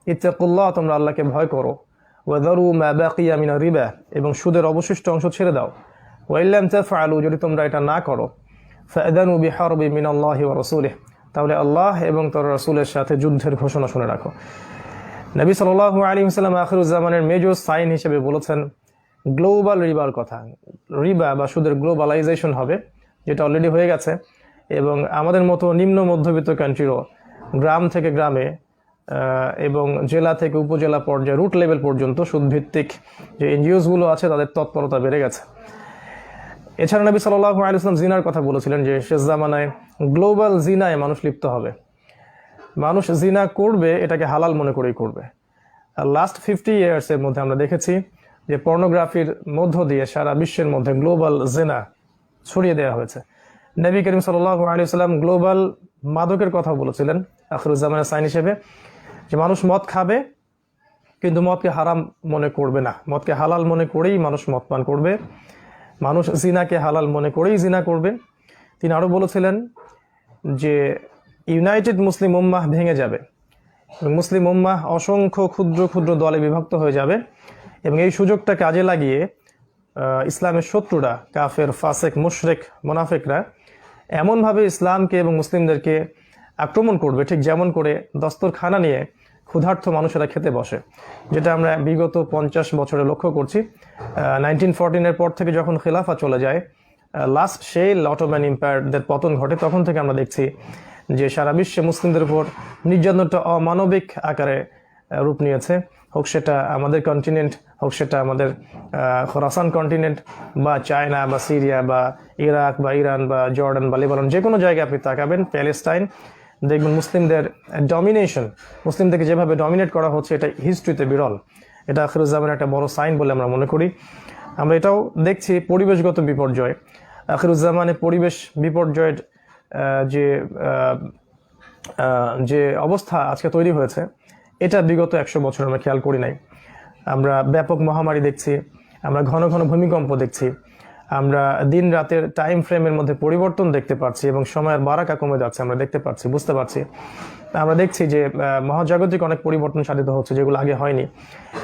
ইত্তাকুল্লাহ, তোমরা আল্লাহকে ভয় করো, ওয়া যারু মা বাকিয়া মিনার রিবা, এবং সুদের অবশিষ্ট অংশ ছেড়ে দাও, ওয়া ইল্লাম তাফআলু, যদি তোমরা এটা না করো, ফাআযানু বিহারবিন মিনাল্লাহি ওয়া রাসূলিহি, তাহলে আল্লাহ এবং তার রাসূলের সাথে যুদ্ধের ঘোষণা শুনে রাখো। নবী সাল্লাল্লাহু আলাইহি ওয়াসাল্লাম আখিরুজ্জামানের মেজর সাইন হিসেবে বলেছেন গ্লোবাল রিবার কথা। রিবা বা সুদের গ্লোবালাইজেশন হবে, যেটা অলরেডি হয়ে গেছে, এবং আমাদের মতো নিম্ন মধ্যবিত্ত কান্ট্রিরও গ্রাম থেকে গ্রামে এবং জেলা থেকে উপজেলা পর্যায়ে, রুট লেভেল পর্যন্ত সুদভিত্তিক যে এনজিওসগুলো আছে তাদের তৎপরতা বেড়ে গেছে। এছাড়া নবী সাল্লাল্লাহু আলাইহি ওয়াসাল্লাম জিনার কথা বলেছিলেন, যে শেষ জামানায় গ্লোবাল জিনায় মানুষ লিপ্ত হবে। মানুষ জিনা করবে, এটাকে হালাল মনে করেই করবে। লাস্ট 50 ইয়ার্সের মধ্যে আমরা দেখেছি যে পর্নোগ্রাফির মধ্য দিয়ে সারা বিশ্বের মধ্যে গ্লোবাল জিনা ছড়িয়ে দেওয়া হয়েছে। নবী করিম সাল্লাল্লাহু আলাইহি ওয়াসাল্লাম গ্লোবাল মাদকের কথা বলেছিলেন আখিরুজ্জামানের সাইন হিসেবে, যে মানুষ মদ খাবে কিন্তু মদকে হারাম মনে করবে না, মদকে হালাল মনে করেই মানুষ মদ পান করবে। মানুষ জিনাকে হালাল মনে করেই জিনা করবে। তিনি আরও বলেছিলেন যে ইউনাইটেড মুসলিম উম্মাহ ভেঙে যাবে, মুসলিম উম্মাহ অসংখ্য ক্ষুদ্র ক্ষুদ্র দলে বিভক্ত হয়ে যাবে, এবং এই সুযোগটা কাজে লাগিয়ে ইসলামের শত্রুরা, কাফের, ফাসেক, মুশরিক, মুনাফিকরা এমনভাবে ইসলামকে এবং মুসলিমদেরকে আক্রমণ করবে, ঠিক যেমন করে দস্তরখানা নিয়ে ক্ষুধার্ত মানুষেরা খেতে বসে, যেটা আমরা বিগত 50 বছরে লক্ষ্য করছি। 1914-এর পর থেকে যখন খেলাফা চলে যায়, লাস্ট সেই অটোম্যান এম্পায়ারদের পতন ঘটে, তখন থেকে আমরা দেখছি যে সারা বিশ্বে মুসলিমদের উপর নির্যাতনটা অমানবিক আকারে রূপ নিয়েছে। হোক সেটা আমাদের কন্টিনেন্ট, হোক সেটা আমাদের খোরাসান কন্টিনেন্ট, বা চায়না, বা সিরিয়া, বা ইরাক, বা ইরান, বা জর্ডান, বা লেবানন, যে কোনো জায়গায় আপনি তাকাবেন, প্যালেস্টাইন, দেখবেন মুসলিমদের ডমিনেশন, মুসলিমদেরকে যেভাবে ডমিনেট করা হচ্ছে, এটা হিস্ট্রিতে বিরল। এটা আখিরুজ্জামানের একটা বড় সাইন বলে আমরা মনে করি। আমরা এটাও দেখছি পরিবেশগত বিপর্যয়। আখিরুজ্জামানের পরিবেশ বিপর্যয়ের যে অবস্থা আজকে তৈরি হয়েছে, এটা বিগত 100 বছর আমরা খেয়াল করি নাই। আমরা ব্যাপক মহামারী দেখছি, আমরা ঘন ঘন ভূমিকম্প দেখছি, আমরা দিন রাতের টাইম ফ্রেমের মধ্যে পরিবর্তন দেখতে পাচ্ছি এবং সময়ের বারাকা কমে যাচ্ছে, আমরা দেখতে পাচ্ছি, বুঝতে পারছি। আমরা দেখছি যে মহাজাগতিক অনেক পরিবর্তন সাধিত হচ্ছে, যেগুলো আগে হয়নি,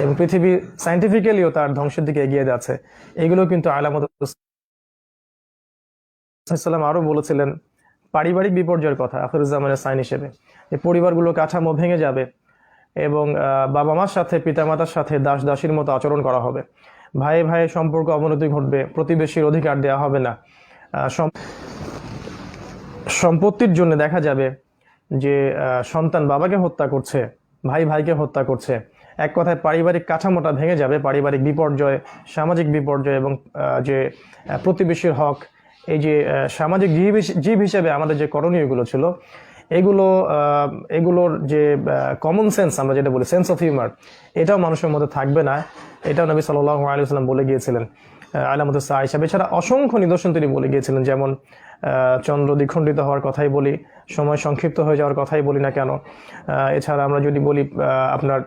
এবং পৃথিবী সায়েন্টিফিক্যালিও তার ধ্বংসের দিকে এগিয়ে যাচ্ছে। এগুলো কিন্তু আলামত। আরও বলেছিলেন পারিবারিক বিপর্যয়ের কথা আখিরুজ্জামানের সাইন হিসেবে, যে পরিবারগুলো কাঠামো ভেঙে যাবে এবং বাবা মার সাথে, পিতামাতার সাথে দাস দাসীর মতো আচরণ করা হবে, ভাই ভাই সম্পর্ক অবনতি ঘটবে, প্রতিবেশীর অধিকার দেওয়া হবে না, সম্পত্তির জন্য দেখা যাবে যে সন্তান বাবাকে হত্যা করছে, ভাই ভাইকে হত্যা করছে। এক কথায় পারিবারিক কাঠামোটা ভেঙে যাবে। পারিবারিক বিপর্যয়, সামাজিক বিপর্যয়, এবং যে প্রতিবেশীর হক, এই যে সামাজিক জীব হিসেবে আমাদের যে করণীয়গুলো ছিল, এগুলোর যে কমন সেন্স, আমরা যেটা বলি সেন্স অফ হিউমার, এটাও মানুষের মধ্যে থাকবে না। এটাও নবী সাল্লাল্লাহু আলাইহি ওয়াসাল্লাম বলে গিয়েছিলেন আলামত সা হিসাবে। এছাড়া অসংখ্য নিদর্শন তিনি বলে গিয়েছিলেন, যেমন চন্দ্র দ্বিখণ্ডিত হওয়ার কথাই বলি, সময় সংক্ষিপ্ত হয়ে যাওয়ার কথাই বলি না কেন, এছাড়া আমরা যদি বলি আপনার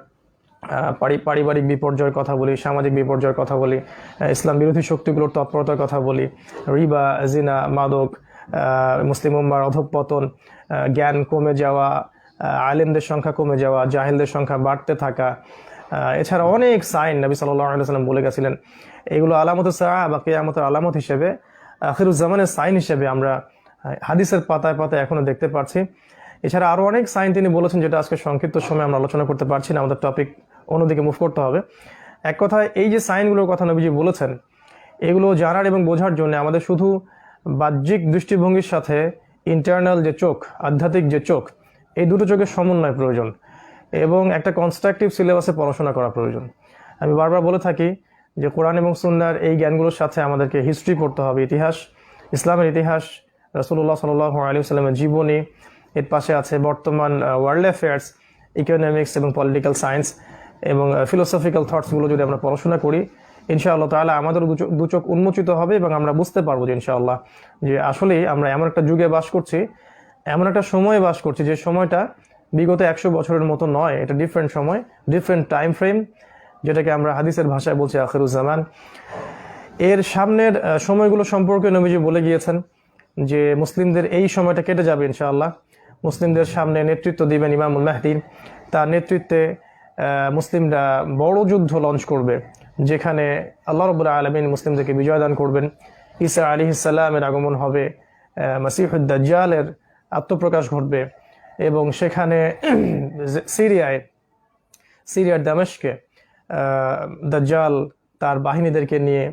পারিবারিক বিপর্যয়ের কথা বলি, সামাজিক বিপর্যয়ের কথা বলি, ইসলাম বিরোধী শক্তিগুলোর তৎপরতার কথা বলি, রিবা, জিনা, মাদক, মুসলিম উম্মার অধঃপতন, জ্ঞান কমে যাওয়া, আলেমদের সংখ্যা কমে যাওয়া, জাহেলদের সংখ্যা বাড়তে থাকা, এছাড়া অনেক সাইন নবী সাল্লাল্লাহু আলাইহি ওয়াসাল্লাম বলে গেছিলেন। এগুলো আলামত সাআ বা কিয়ামতের আলামত হিসেবে, আখিরুজ্জামানের সাইন হিসেবে আমরা হাদিসের পাতায় পাতায় এখনো দেখতে পাচ্ছি। এছাড়া আরও অনেক সাইন তিনি বলেছেন, যেটা আজকে সংক্ষিপ্ত সময় আমরা আলোচনা করতে পারছি না, আমাদের টপিক অন্যদিকে মুভ করতে হবে। এক কথায় এই যে সাইনগুলোর কথা নবীজি বলেছেন, এগুলো জানার এবং বোঝার জন্য আমাদের শুধু বাহ্যিক দৃষ্টিভঙ্গির সাথে ইন্টারনাল যে চোখ, আধ্যাত্মিক যে চোখ, এই দুটো চোখের সমন্বয় প্রয়োজন এবং একটা কনস্ট্রাকটিভ সিলেবাসে পড়াশোনা করা প্রয়োজন। আমি বারবার বলে থাকি যে কোরআন এবং সুন্নাহর এই জ্ঞানগুলোর সাথে আমাদেরকে হিস্ট্রি পড়তে হবে, ইতিহাস, ইসলামের ইতিহাস, রাসূলুল্লাহ সাল্লাল্লাহু আলাইহি ওয়াসাল্লামের জীবনী, এর পাশে আছে বর্তমান ওয়ার্ল্ড অ্যাফেয়ার্স, ইকোনমিক্স এবং পলিটিক্যাল সায়েন্স এবং ফিলোসফিক্যাল থটসগুলো যদি আমরা পড়াশোনা করি, ইনশাআল্লাহ তাআলা আমাদের দু চোখ উন্মোচিত হবে এবং আমরা বুঝতে পারবো যে ইনশাআল্লাহ যে আসলেই আমরা এমন একটা যুগে বাস করছি, এমন একটা সময়ে বাস করছি, যে সময়টা বিগত 100 বছরের মতো নয়, এটা ডিফারেন্ট সময়, ডিফারেন্ট টাইম ফ্রেম, যেটাকে আমরা হাদিসের ভাষায় বলছি আখিরুজ্জামান। এর সামনের সময়গুলো সম্পর্কে নবীজি বলে গিয়েছেন যে মুসলিমদের এই সময়টা কেটে যাবে ইনশাআল্লাহ। মুসলিমদের সামনে নেতৃত্ব দিবেন ইমামুল মাহদী, তার নেতৃত্বে মুসলিমরা বড় যুদ্ধ লঞ্চ করবে, যেখানে আল্লাহ রাব্বুল আলামিন মুসলিমদেরকে বিজয় দান করবেন। ঈসা আলাইহিস সালামের আগমন হবে, মাসিহুদ দাজ্জালের আত্মপ্রকাশ ঘটবে, এবং সেখানে সিরিয়ার দামেস্কে দাজ্জাল তার বাহিনীদেরকে নিয়ে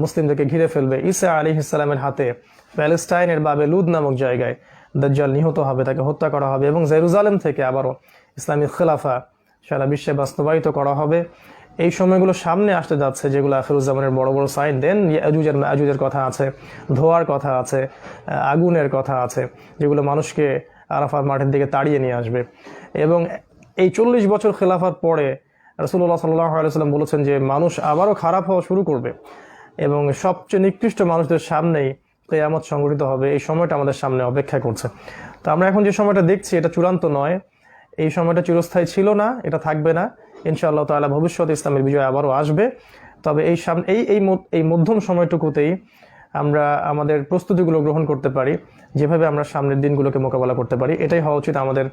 মুসলিমদেরকে ঘিরে ফেলবে। ঈসা আলাইহিস সালামের হাতে প্যালেস্টাইনের বাবে লুদ নামক জায়গায় দাজ্জাল নিহত হবে, তাকে হত্যা করা হবে, এবং জেরুজালেম থেকে আবারও ইসলামিক খেলাফা সারা বিশ্বে বাস্তবায়িত করা হবে। এই সময়গুলো সামনে আসতে যাচ্ছে, যেগুলো আখিরুজ্জামানের বড় বড় সাইন। দেন ইয়াজুজ আর মাজুজের কথা আছে, ধোয়ার কথা আছে, আগুনের কথা আছে, যেগুলো মানুষকে আরাফাত মাঠের দিকে তাড়িয়ে নিয়ে আসবে। এবং এই 40 বছর খেলাফাত পরে রাসূলুল্লাহ সাল্লাল্লাহু আলাইহি ওয়াসাল্লাম বলেছেন যে মানুষ আবারও খারাপ হওয়া শুরু করবে এবং সবচেয়ে নিকৃষ্ট মানুষদের সামনেই কিয়ামত সংঘটিত হবে। এই সময়টা আমাদের সামনে অপেক্ষা করছে। তো আমরা এখন যে সময়টা দেখছি, এটা চূড়ান্ত নয়, এই সময়টা চিরস্থায়ী ছিল না, এটা থাকবে না। ইনশাআল্লাহ তাআলা ভবিষ্যতে ইসলামের বিজয় আবারও আসবে। তবে এই মধ্যম সময়টুকুতেই আমরা আমাদের প্রস্তুতিগুলো গ্রহণ করতে পারি, যেভাবে আমরা সামনের দিনগুলোকে মোকাবেলা করতে পারি। এটাই হওয়া উচিত আমাদের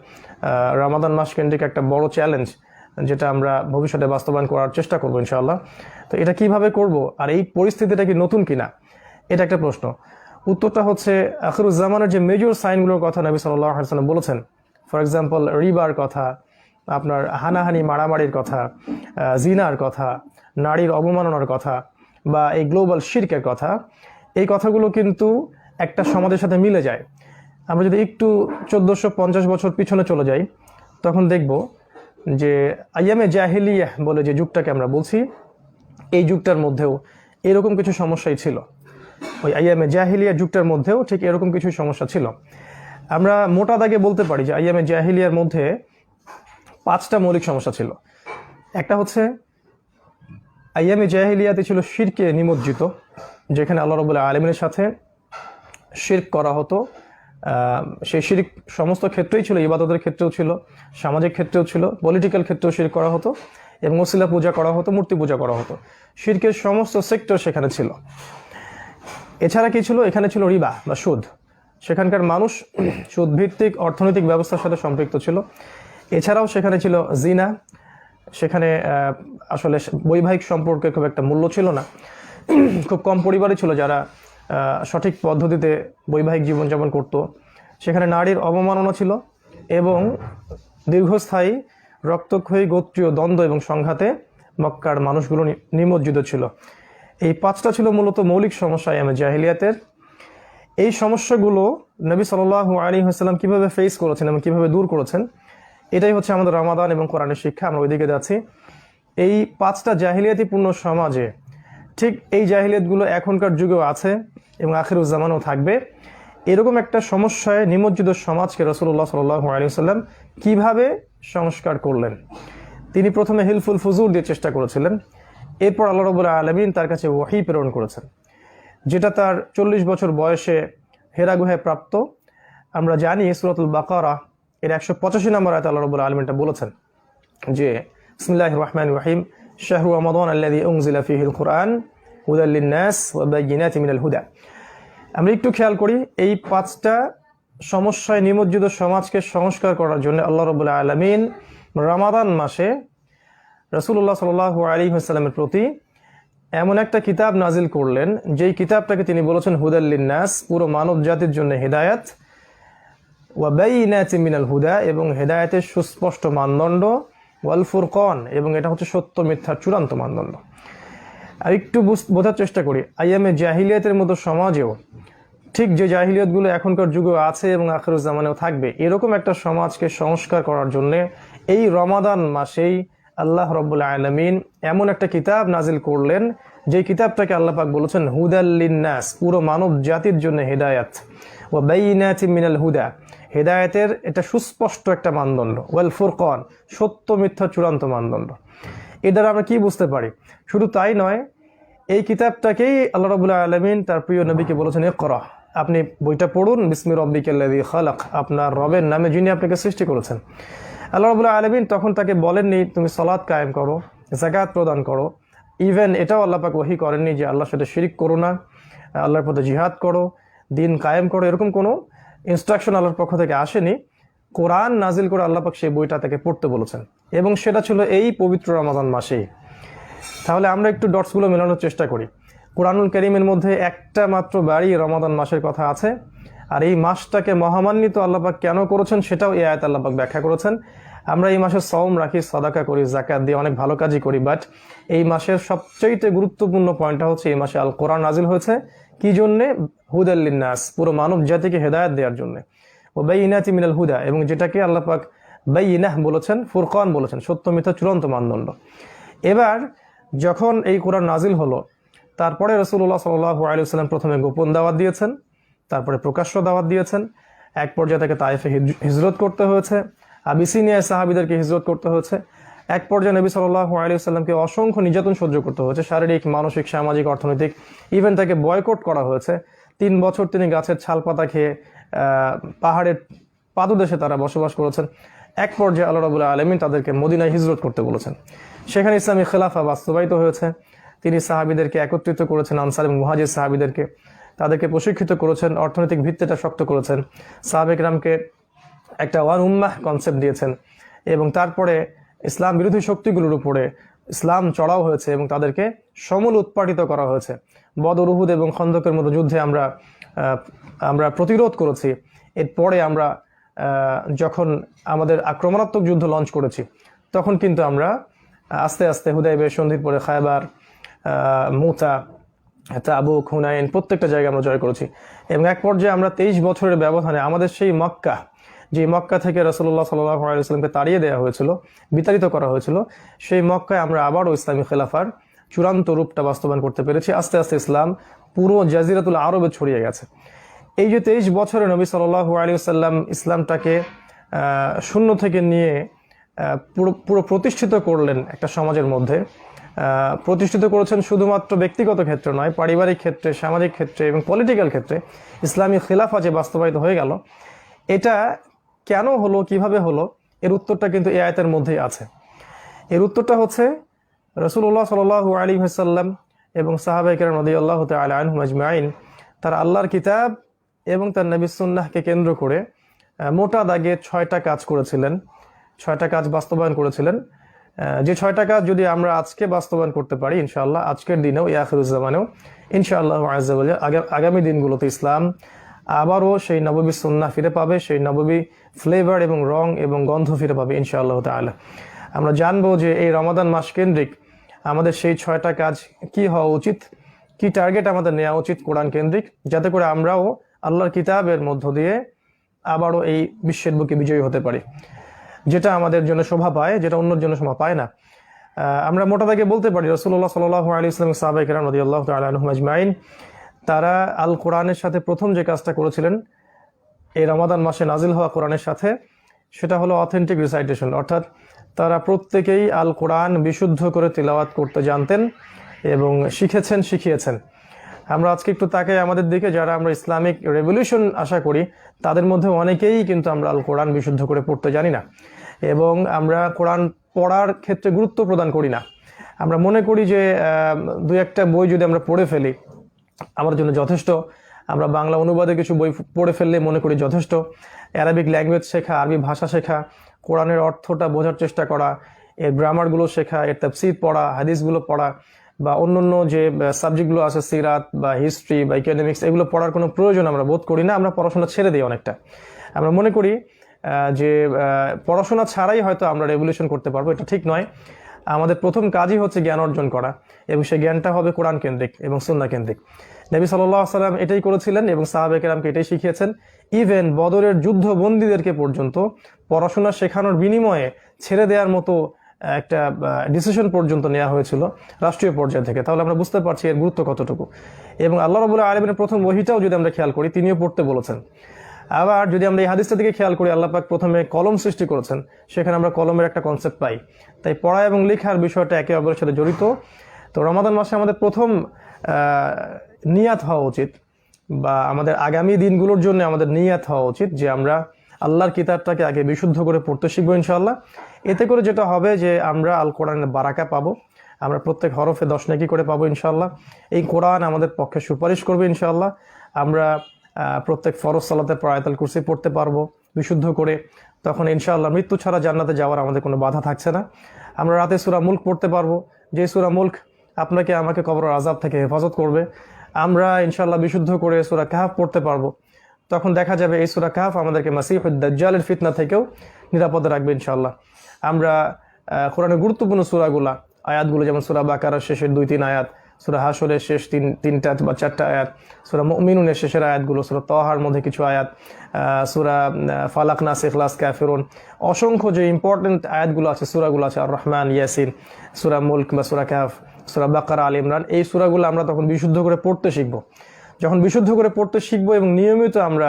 রমাদান মাস কেন্দ্রিক একটা বড় চ্যালেঞ্জ যেটা আমরা ভবিষ্যতে বাস্তবায়ন করার চেষ্টা করবো ইনশাআল্লাহ। তো এটা কিভাবে করব, আর এই পরিস্থিতিটা কি নতুন কিনা, এটা একটা প্রশ্ন। উত্তরটা হচ্ছে আখিরুজ্জামানের যে মেজর সাইনগুলোর কথা নবী সাল্লাল্লাহু আলাইহি ওয়াসাল্লাম বলেছেন, ফর এক্সাম্পল রিবার কথা, আপনার হানাহানি মারামারির কথা, জিনার কথা, নারীর অবমাননার কথা, বা এই গ্লোবাল শিরকের কথা, এই কথাগুলো কিন্তু একটা সমাজের সাথে মিলে যায়। আমরা যদি একটু 1450 বছর পিছনে চলে যাই, তখন দেখব যে আইয়ামে জাহিলিয়াহ বলে যে যুগটাকে আমরা বলছি, এই যুগটার মধ্যেও এরকম কিছু সমস্যাই ছিল। ওই আইয়ামে জাহিলিয়া যুগটার মধ্যেও ঠিক এরকম কিছু সমস্যা ছিল। আমরা মোটা দাগে বলতে পারি যে আইয়ামে জাহিলিয়ার মধ্যে 5টা মৌলিক সমস্যা ছিল। একটা হচ্ছে আইয়ামে জাহিলিয়াতে ছিল শিরকে নিমজ্জিত, যেখানে আল্লাহ রাব্বুল আলামিনের সাথে শিরক করা হতো। সেই শিরক সমস্ত ক্ষেত্রেই ছিল, ইবাদতের ক্ষেত্রেও ছিল, সামাজিক ক্ষেত্রেও ছিল, পলিটিক্যাল ক্ষেত্রেও শিরক করা হতো, এবং ওসিলা পূজা করা হতো, মূর্তি পূজা করা হতো। শিরকের সমস্ত সেক্টর সেখানে ছিল। এছাড়া কি ছিল? এখানে ছিল রিবা বা সুদ। সেখানকার মানুষ সুদভিত্তিক অর্থনৈতিক ব্যবস্থার সাথে সম্পৃক্ত ছিল। এছাড়াও সেখানে ছিল জিনা। সেখানে আসলে বৈবাহিক সম্পর্কে খুব একটা মূল্য ছিল না। খুব কম পরিবারই ছিল যারা সঠিক পদ্ধতিতে বৈবাহিক জীবনযাপন করত। সেখানে নারীর অবমাননা ছিল, এবং দীর্ঘস্থায়ী রক্তক্ষয়ী গোত্রীয় দ্বন্দ্ব এবং সংঘাতে মক্কার মানুষগুলো নিমজ্জিত ছিল। এই 5টা ছিল মূলত মৌলিক সমস্যা আইয়ামে জাহিলিয়াতের। এই সমস্যাগুলো নবী সাল্লাল্লাহু আলাইহি ওয়াসাল্লাম কীভাবে ফেস করেছেন এবং কীভাবে দূর করেছেন, এটাই হচ্ছে আমাদের রমাদান এবং কোরআনের শিক্ষা। আমরা ওইদিকে যাচ্ছি। এই 5টা জাহিলিয়াতিপূর্ণ সমাজে ঠিক এই জাহিলিয়াতগুলো এখনকার যুগেও আছে এবং আখিরুজ্জামানেও থাকবে। এরকম একটা সমস্যায় নিমজ্জিত সমাজকে রাসূলুল্লাহ সাল্লাল্লাহু আলাইহি ওয়াসাল্লাম কীভাবে সংস্কার করলেন। তিনি প্রথমে হিলফুল ফুজুর দিয়ে চেষ্টা করেছিলেন। এরপর আল্লাহ রাব্বুল আলামিন তার কাছে ওহী প্রেরণ করেছেন, যেটা তার 40 বছর বয়সে হেরা গুহায় প্রাপ্ত। আমরা জানি সূরাতুল বাকারা এর 185 নম্বর আয়াতে আল্লাহ রাব্বুল আলামিন বলেছেন যে বিসমিল্লাহির রহমানির রহিম শাহরু রমাদান আল্লাযী উনজিলা ফীহিল কুরআন হুদাল লিন-নাস ওয়া বায়িনাতিন মিনাল হুদা। আমরা একটু খেয়াল করি, এই 5টা সমস্যায় নিমজ্জিত সমাজকে সংস্কার করার জন্য আল্লাহ রাব্বুল আলামিন রমাদান মাসে রাসূলুল্লাহ সাল্লাল্লাহু আলাইহি ওয়াসাল্লামের প্রতি এমন একটা কিতাব নাজিল করলেন, যেই কিতাবটাকে তিনি বলেছেন হুদাল লিন-নাস, পুরো মানব জাতির জন্য হিদায়াত, ওয়া বায়িনাতিন মিনাল হুদা, এবং হেদায়েতের সুস্পষ্ট মানদণ্ড, ওয়াল ফুরকান, এবং এটা হচ্ছে সত্য মিথ্যার চূড়ান্ত মানদণ্ড। আর একটু বোঝার চেষ্টা করি, আইয়ামে জাহিলিয়াতের মতো সমাজেও ঠিক যে জাহিলিয়াতগুলো এখনকার যুগে আছে এবং আখিরুজ্জামানেও থাকবে, এরকম একটা সমাজকে সংস্কার করার জন্য এই রমাদান মাসেই আল্লাহ রাব্বুল আলামিন এমন একটা কিতাব নাজিল করলেন, যে কিতাবটাকে আল্লাহ পাক বলেছেন হুদাল লিন-নাস, পুরো মানব জাতির জন্য হেদায়াত, ওয়া বায়িনাতিন মিনাল হুদা, হেদায়েতের এটা সুস্পষ্ট একটা মানদণ্ড, ওয়াল ফুরকান, সত্য মিথ্যা চূড়ান্ত মানদণ্ড। এর দ্বারা আমরা কি বুঝতে পারি? শুধু তাই নয়, এই কিতাবটাকেই আল্লাহ রাব্বুল আলামিন তার প্রিয় নবীকে বলেছেন ইকরা, আপনি বইটা পড়ুন, বিসমি রাব্বিকাল্লাযী খালাক, আপনার রবের নামে যিনি আপনাকে সৃষ্টি করেছেন। আল্লাহ রাব্বুল আলামিন তখন তাকে বলেননি তুমি সালাত কায়েম করো, যাকাত প্রদান করো। ইভেন এটাও আল্লাহ পাক ওহী করেননি যে আল্লাহর সাথে শিরিক করো না, আল্লাহর পথে জিহাদ করো, দিন কায়েম করো। এরকম কোনো ইনস্ট্রাকশন আল্লাহর পক্ষ থেকে আসেনি। কোরআন নাজিল করে আল্লাহ পাক সেই বইটা তাকে পড়তে বলেছেন, এবং সেটা ছিল এই পবিত্র রমাদান মাসেই। তাহলে আমরা একটু ডটসগুলো মেলানোর চেষ্টা করি। কোরআনুল কারীমের মধ্যে একটা মাত্র বারই রমাদান মাসের কথা আছে, আর এই মাসটাকে মহামান্বিত আল্লাহ পাক কেন করেছেন সেটাও এই আয়াত আল্লাহ পাক ব্যাখ্যা করেছেন। আমরা এই মাসে সওম রাখি, সাদাকা করি, যাকাত দিয়ে অনেক ভালো কাজই করি, বাট এই মাসের সবচেয়ে গুরুত্বপূর্ণ পয়েন্টটা হচ্ছে এই মাসে আল কোরআন নাজিল হয়েছে কি জন্যে? হুদাল লিন-নাস, পুরো মানব জাতিকে হেদায়েত দেওয়ার জন্য, ও বায়িনাতিন মিনাল হুদা, এবং যেটাকে আল্লাহ পাক বায়িনাহ বলেছেন, ফুরকান বলেছেন, সত্য মিথ্যা চূড়ান্ত মানদণ্ড। এবার যখন এই কোরআন নাজিল হলো, তারপরে রাসূলুল্লাহ সাল্লাল্লাহু আলাইহি ওয়াসাল্লাম প্রথমে গোপন দাওয়াত দিয়েছেন, তারপরে প্রকাশ্য দাওয়াত দিয়েছেন। এক পর্যায়ে তাকে তায়েফে হিজরত করতে হয়েছে, আবিসিনিয়ায় সাহাবীদেরকে হিজরত করতে হয়েছে। এক পর্যায়ে নবী সাল্লাল্লাহু আলাইহি ওয়াসাল্লামকে অসংখ্য নির্যাতন সহ্য করতে হয়েছে, শারীরিক, মানসিক, সামাজিক, অর্থনৈতিক, ইভেন তাকে বয়কট করা হয়েছে। 3 বছর তিনি গাছের ছাল পাতা খেয়ে পাহাড়ের পাদদেশে তারা বসবাস করেছেন। এক পর্যায়ে আল্লাহ রাব্বুল আলামিন তাদেরকে মদিনায় হিজরত করতে বলেছেন। সেখানে ইসলামী খেলাফা বাস্তবায়িত হয়েছে। তিনি সাহাবীদেরকে একত্রিত করেছেন, আনসার এবং মুহাজির সাহাবীদেরকে, তাদেরকে প্রশিক্ষিত করেছেন, অর্থনৈতিক ভিত্তিটা শক্ত করেছেন, সাহাবে কেরামকে একটা ওয়ান উম্মাহ কনসেপ্ট দিয়েছেন, এবং তারপরে ইসলাম বিরোধী শক্তিগুলোর উপরে ইসলাম চড়াও হয়েছে এবং তাদেরকে সমূল উৎপাটিত করা হয়েছে। বদর, উহুদ এবং খন্দকের মতো যুদ্ধে আমরা প্রতিরোধ করেছি। এরপরে আমরা যখন আমাদের আক্রমণাত্মক যুদ্ধ লঞ্চ করেছি, তখন কিন্তু আমরা আস্তে আস্তে হুদায়বিয়া সন্ধির পরে খায়বার, মুতা, তাবুক, হুনাইন প্রত্যেকটা জায়গায় আমরা জয় করেছি। এবং এক পর্যায়ে আমরা 23 বছরের ব্যবধানে আমাদের সেই মক্কা, যে মক্কা থেকে রাসূলুল্লাহ সাল্লাল্লাহু আলাইহি ওয়াসাল্লামকে তাড়িয়ে দেওয়া হয়েছিল, বিতাড়িত করা হয়েছিল, সেই মক্কায় আমরা আবারও ইসলামী খেলাফার চূড়ান্ত রূপটা বাস্তবায়ন করতে পেরেছি। আস্তে আস্তে ইসলাম পুরো জাজিরাতুল আরবে ছড়িয়ে গেছে। এই যে 23 বছরে নবী সাল্লাল্লাহু আলাইহি ওয়াসাল্লাম ইসলামটাকে শূন্য থেকে নিয়ে পুরো প্রতিষ্ঠিত করলেন একটা সমাজের মধ্যে, প্রতিষ্ঠিত করেছেন শুধুমাত্র ব্যক্তিগত ক্ষেত্রে নয়, পারিবারিক ক্ষেত্রে, সামাজিক ক্ষেত্রে এবং পলিটিক্যাল ক্ষেত্রে ইসলামী খেলাফা যে বাস্তবায়িত হয়ে গেল, এটা কেন হলো, কিভাবে হলো, এর উত্তরটা কিন্তু এই আয়াতের মধ্যেই আছে। এর উত্তরটা হচ্ছে রাসূলুল্লাহ সাল্লাল্লাহু আলাইহি ওয়াসাল্লাম এবং সাহাবায়ে কেরাম রাদিয়াল্লাহু তাআলা আনহুম আজমাইন তারা আল্লাহর কিতাব এবং তার নবী সুন্নাহকে কেন্দ্র করে মোটা দাগে 6টা কাজ করেছিলেন, 6টা কাজ বাস্তবায়ন করেছিলেন। যে 6টা কাজ যদি আমরা আজকে বাস্তবায়ন করতে পারি ইনশাআল্লাহ, আজকের দিনেও, আখিরুজ জামানেও ইনশাআল্লাহ আযজা ওয়া জাল্লা, আগামী দিনগুলোতে ইসলাম আবারও সেই নববী সুন্নাহ ফিরে পাবে, সেই নববী ফ্লেভার এবং রং এবং গন্ধ ফিরে পাবে ইনশাআল্লাহ তাআলা। আমরা জানবো যে এই রমাদান মাস কেন্দ্রিক আমাদের সেই 6টা কাজ কি হওয়া উচিত, কি টার্গেট আমাদের নেওয়া উচিত কোরআন কেন্দ্রিক, যাতে করে আমরাও আল্লাহর কিতাবের মধ্য দিয়ে আবারও এই বিশ্বের বুকে বিজয়ী হতে পারি, যেটা আমাদের জন্য শোভা পায়, যেটা অন্যের জন্য শোভা পায় না। আমরা মোটা দাগে বলতে পারি রাসূলুল্লাহ সাল্লাল্লাহু আলাইহি ওয়াসাল্লাম, সাহাবায়ে কেরাম রাদিয়াল্লাহু তাআলা আনহুম আজমাইন তারা আল কোরআনের সাথে প্রথম যে কাজটা করেছিলেন এই রমাদান মাসে নাজিল হওয়া কোরআনের সাথে, সেটা হলো অথেন্টিক রিসাইটেশন, অর্থাৎ তারা প্রত্যেকেই আল কোরআন বিশুদ্ধ করে তিলাওয়াত করতে জানতেন এবং শিখেছেন, শিখিয়েছেন। আমরা আজকে একটু তাকাই আমাদের দিকে, যারা আমরা ইসলামিক রেভলিউশন আশা করি তাদের মধ্যে অনেকেই কিন্তু আমরা আল কোরআন বিশুদ্ধ করে পড়তে জানি না, এবং আমরা কোরআন পড়ার ক্ষেত্রে গুরুত্ব প্রদান করি না। আমরা মনে করি যে 2-1টা বই যদি আমরা পড়ে ফেলি আমাদের জন্য যথেষ্ট, আমরা বাংলা অনুবাদে কিছু বই পড়ে ফেললে মনে করি যথেষ্ট। অ্যারাবিক ল্যাঙ্গুয়েজ শেখা, আরবি ভাষা শেখা, কোরআনের অর্থটা বোঝার চেষ্টা করা, এর গ্রামারগুলো শেখা, এর তাফসীর পড়া, হাদিসগুলো পড়া, বা অন্যান্য যে সাবজেক্টগুলো আছে সিরাত বা হিস্ট্রি বা ইকোনমিক্স, এগুলো পড়ার কোনো প্রয়োজন আমরা বোধ করি না। আমরা পড়াশোনা ছেড়ে দিই অনেকটা। আমরা মনে করি যে পড়াশোনা ছাড়াই হয়তো আমরা রেভলিউশন করতে পারবো, এটা ঠিক নয়। আমাদের প্রথম কাজই হচ্ছে জ্ঞান অর্জন করা, এবং সেই জ্ঞানটা হবে কোরআন কেন্দ্রিক এবং সুন্নাহ কেন্দ্রিক। নবী সাল্লাল্লাহু আলাইহি ওয়াসাল্লাম এটাই করেছিলেন এবং সাহাবায়ে কেরামকে এটাই শিখিয়েছেন। ইভেন বদরের যুদ্ধবন্দীদেরকে পর্যন্ত পড়াশোনা শেখানোর বিনিময়ে ছেড়ে দেওয়ার মতো একটা ডিসিশন পর্যন্ত নেওয়া হয়েছিল রাষ্ট্রীয় পর্যায় থেকে। তাহলে আমরা বুঝতে পারছি এর গুরুত্ব কতটুকু। এবং আল্লাহ রাব্বুল আলামিনের প্রথম ওহীটাও যদি আমরা খেয়াল করি, তিনিও পড়তে বলেছেন। আবার যদি আমরা এই হাদিসটা দিকে খেয়াল করি, আল্লাহ পাক প্রথমে কলম সৃষ্টি করেছেন, সেখানে আমরা কলমের একটা কনসেপ্ট পাই। তাই পড়া এবং লেখার বিষয়টা একে অপরের সাথে জড়িত। তো রমাদান মাসে আমাদের প্রথম নিয়াত হওয়া উচিত, বা আমাদের আগামী দিনগুলোর জন্য আমাদের নিয়াত হওয়া উচিত যে আমরা আল্লাহর কিতাবটাকে আগে বিশুদ্ধ করে পড়তে শিখবো ইনশাআল্লাহ। এতে করে যেটা হবে যে আমরা আল কোরআনের বারাকা পাবো, আমরা প্রত্যেক হরফে 10 নেকি করে পাবো ইনশাআল্লাহ। এই কোরআন আমাদের পক্ষে সুপারিশ করবে ইনশাআল্লাহ। আমরা প্রত্যেক ফরজ সালাতের পর আয়াতুল কুরসি পড়তে পারবো বিশুদ্ধ করে। তখন ইনশাআল্লাহ মৃত্যু ছাড়া জান্নাতে যাওয়ার আমাদের কোনো বাধা থাকছে না। আমরা রাতে সূরা মুলক পড়তে পারবো, যে সূরা মুলক আপনাকে আমাকে কবরের আযাব থেকে হেফাজত করবে। আমরা ইনশাআল্লাহ বিশুদ্ধ করে সূরা কাহফ পড়তে পারবো। তখন দেখা যাবে এই সূরা কাহফ আমাদেরকে মাসীহুদ দাজ্জালের ফিতনা থেকেও নিরাপদে রাখবে ইনশাআল্লাহ। আমরা কোরআনের গুরুত্বপূর্ণ সূরাগুলা, আয়াতগুলো, যেমন সূরা বাকারার শেষের 2-3 আয়াত, সূরা হাশরের শেষ 3টা বা 4টা আয়াত, সূরা মুমিনুনের শেষের আয়াতগুলো, সূরা তাহার মধ্যে কিছু আয়াত, সূরা ফালাক, নাস, ইখলাস, কাফিরুন, অসংখ্য যে ইম্পর্টেন্ট আয়াতগুলো আছে, সূরাগুলো আছে, আর রহমান, ইয়াসিন, সূরা মুলক বা সূরা কাহফ, সূরা বাকারা, আল ইমরান, এই সূরাগুলো আমরা তখন বিশুদ্ধ করে পড়তে শিখবো। যখন বিশুদ্ধ করে পড়তে শিখবো এবং নিয়মিত আমরা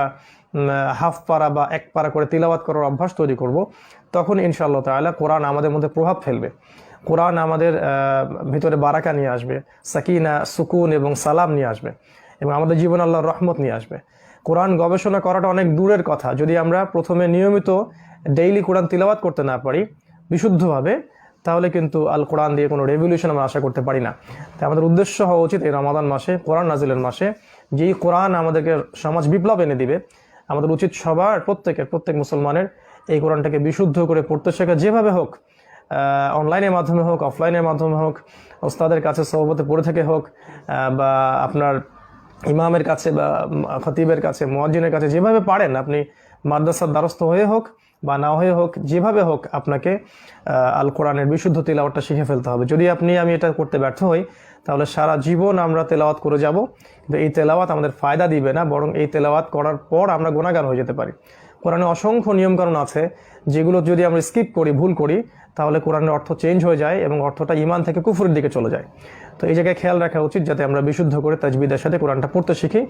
হাফ পারা বা 1 পারা করে তিলাওয়াত করার অভ্যাস তৈরি করব, তখন ইনশাআল্লাহ তাআলা কোরআন আমাদের মধ্যে প্রভাব ফেলবে। কোরআন আমাদের ভিতরে বারাকা নিয়ে আসবে, সাকিনা, সুকুন এবং সালাম নিয়ে আসবে, এবং আমাদের জীবনে আল্লাহর রহমত নিয়ে আসবে। কোরআন গবেষণা করাটা অনেক দূরের কথা, যদি আমরা প্রথমে নিয়মিত ডেইলি কোরআন তিলাওয়াত করতে না পারি বিশুদ্ধভাবে, তাহলে কিন্তু আল কোরআন দিয়ে কোনো রেভলিউশন আমরা আশা করতে পারি না। তাই আমাদের উদ্দেশ্য হওয়া উচিত এই রমাদান মাসে, কোরআন নাজিলের মাসে, যেই কোরআন আমাদেরকে সমাজ বিপ্লব এনে দিবে, আমাদের উচিত প্রত্যেক মুসলমানের এই কোরআনটাকে বিশুদ্ধ করে পড়তে শেখা, যেভাবে হোক। অনলাইনের মাধ্যমে হোক, অফলাইনের মাধ্যমে হোক, ওস্তাদের কাছে সহবতে পড়ে থেকে হোক, বা আপনার ইমামের কাছে বা খতিবের কাছে, মুয়াজ্জিনের কাছে, যেভাবে পারেন আপনি মাদ্রাসার দ্বারস্থ হয়ে হোক বা না হয়ে হোক, যেভাবে হোক আপনাকে আল কোরআনের বিশুদ্ধ তেলাওয়াতটা শিখে ফেলতে হবে। যদি আমি এটা করতে ব্যর্থ হই, তাহলে সারা জীবন আমরা তেলাওয়াত করে যাব, কিন্তু এই তেলাওয়াত আমাদের ফায়দা দিবে না, বরং এই তেলাওয়াত করার পর আমরা গুনাহগার হয়ে যেতে পারি। কোরআনে অসংখ্য নিয়মকানুন আছে যেগুলো যদি আমরা স্কিপ করি, ভুল করি, তাহলে কোরআনের অর্থ চেঞ্জ হয়ে যায় এবং অর্থটা ঈমান থেকে কুফরের দিকে চলে যায়। তো এই জায়গায় খেয়াল রাখা উচিত যাতে আমরা বিশুদ্ধ করে তাজবিদের সাথে কোরআনটা পড়তে শিখি।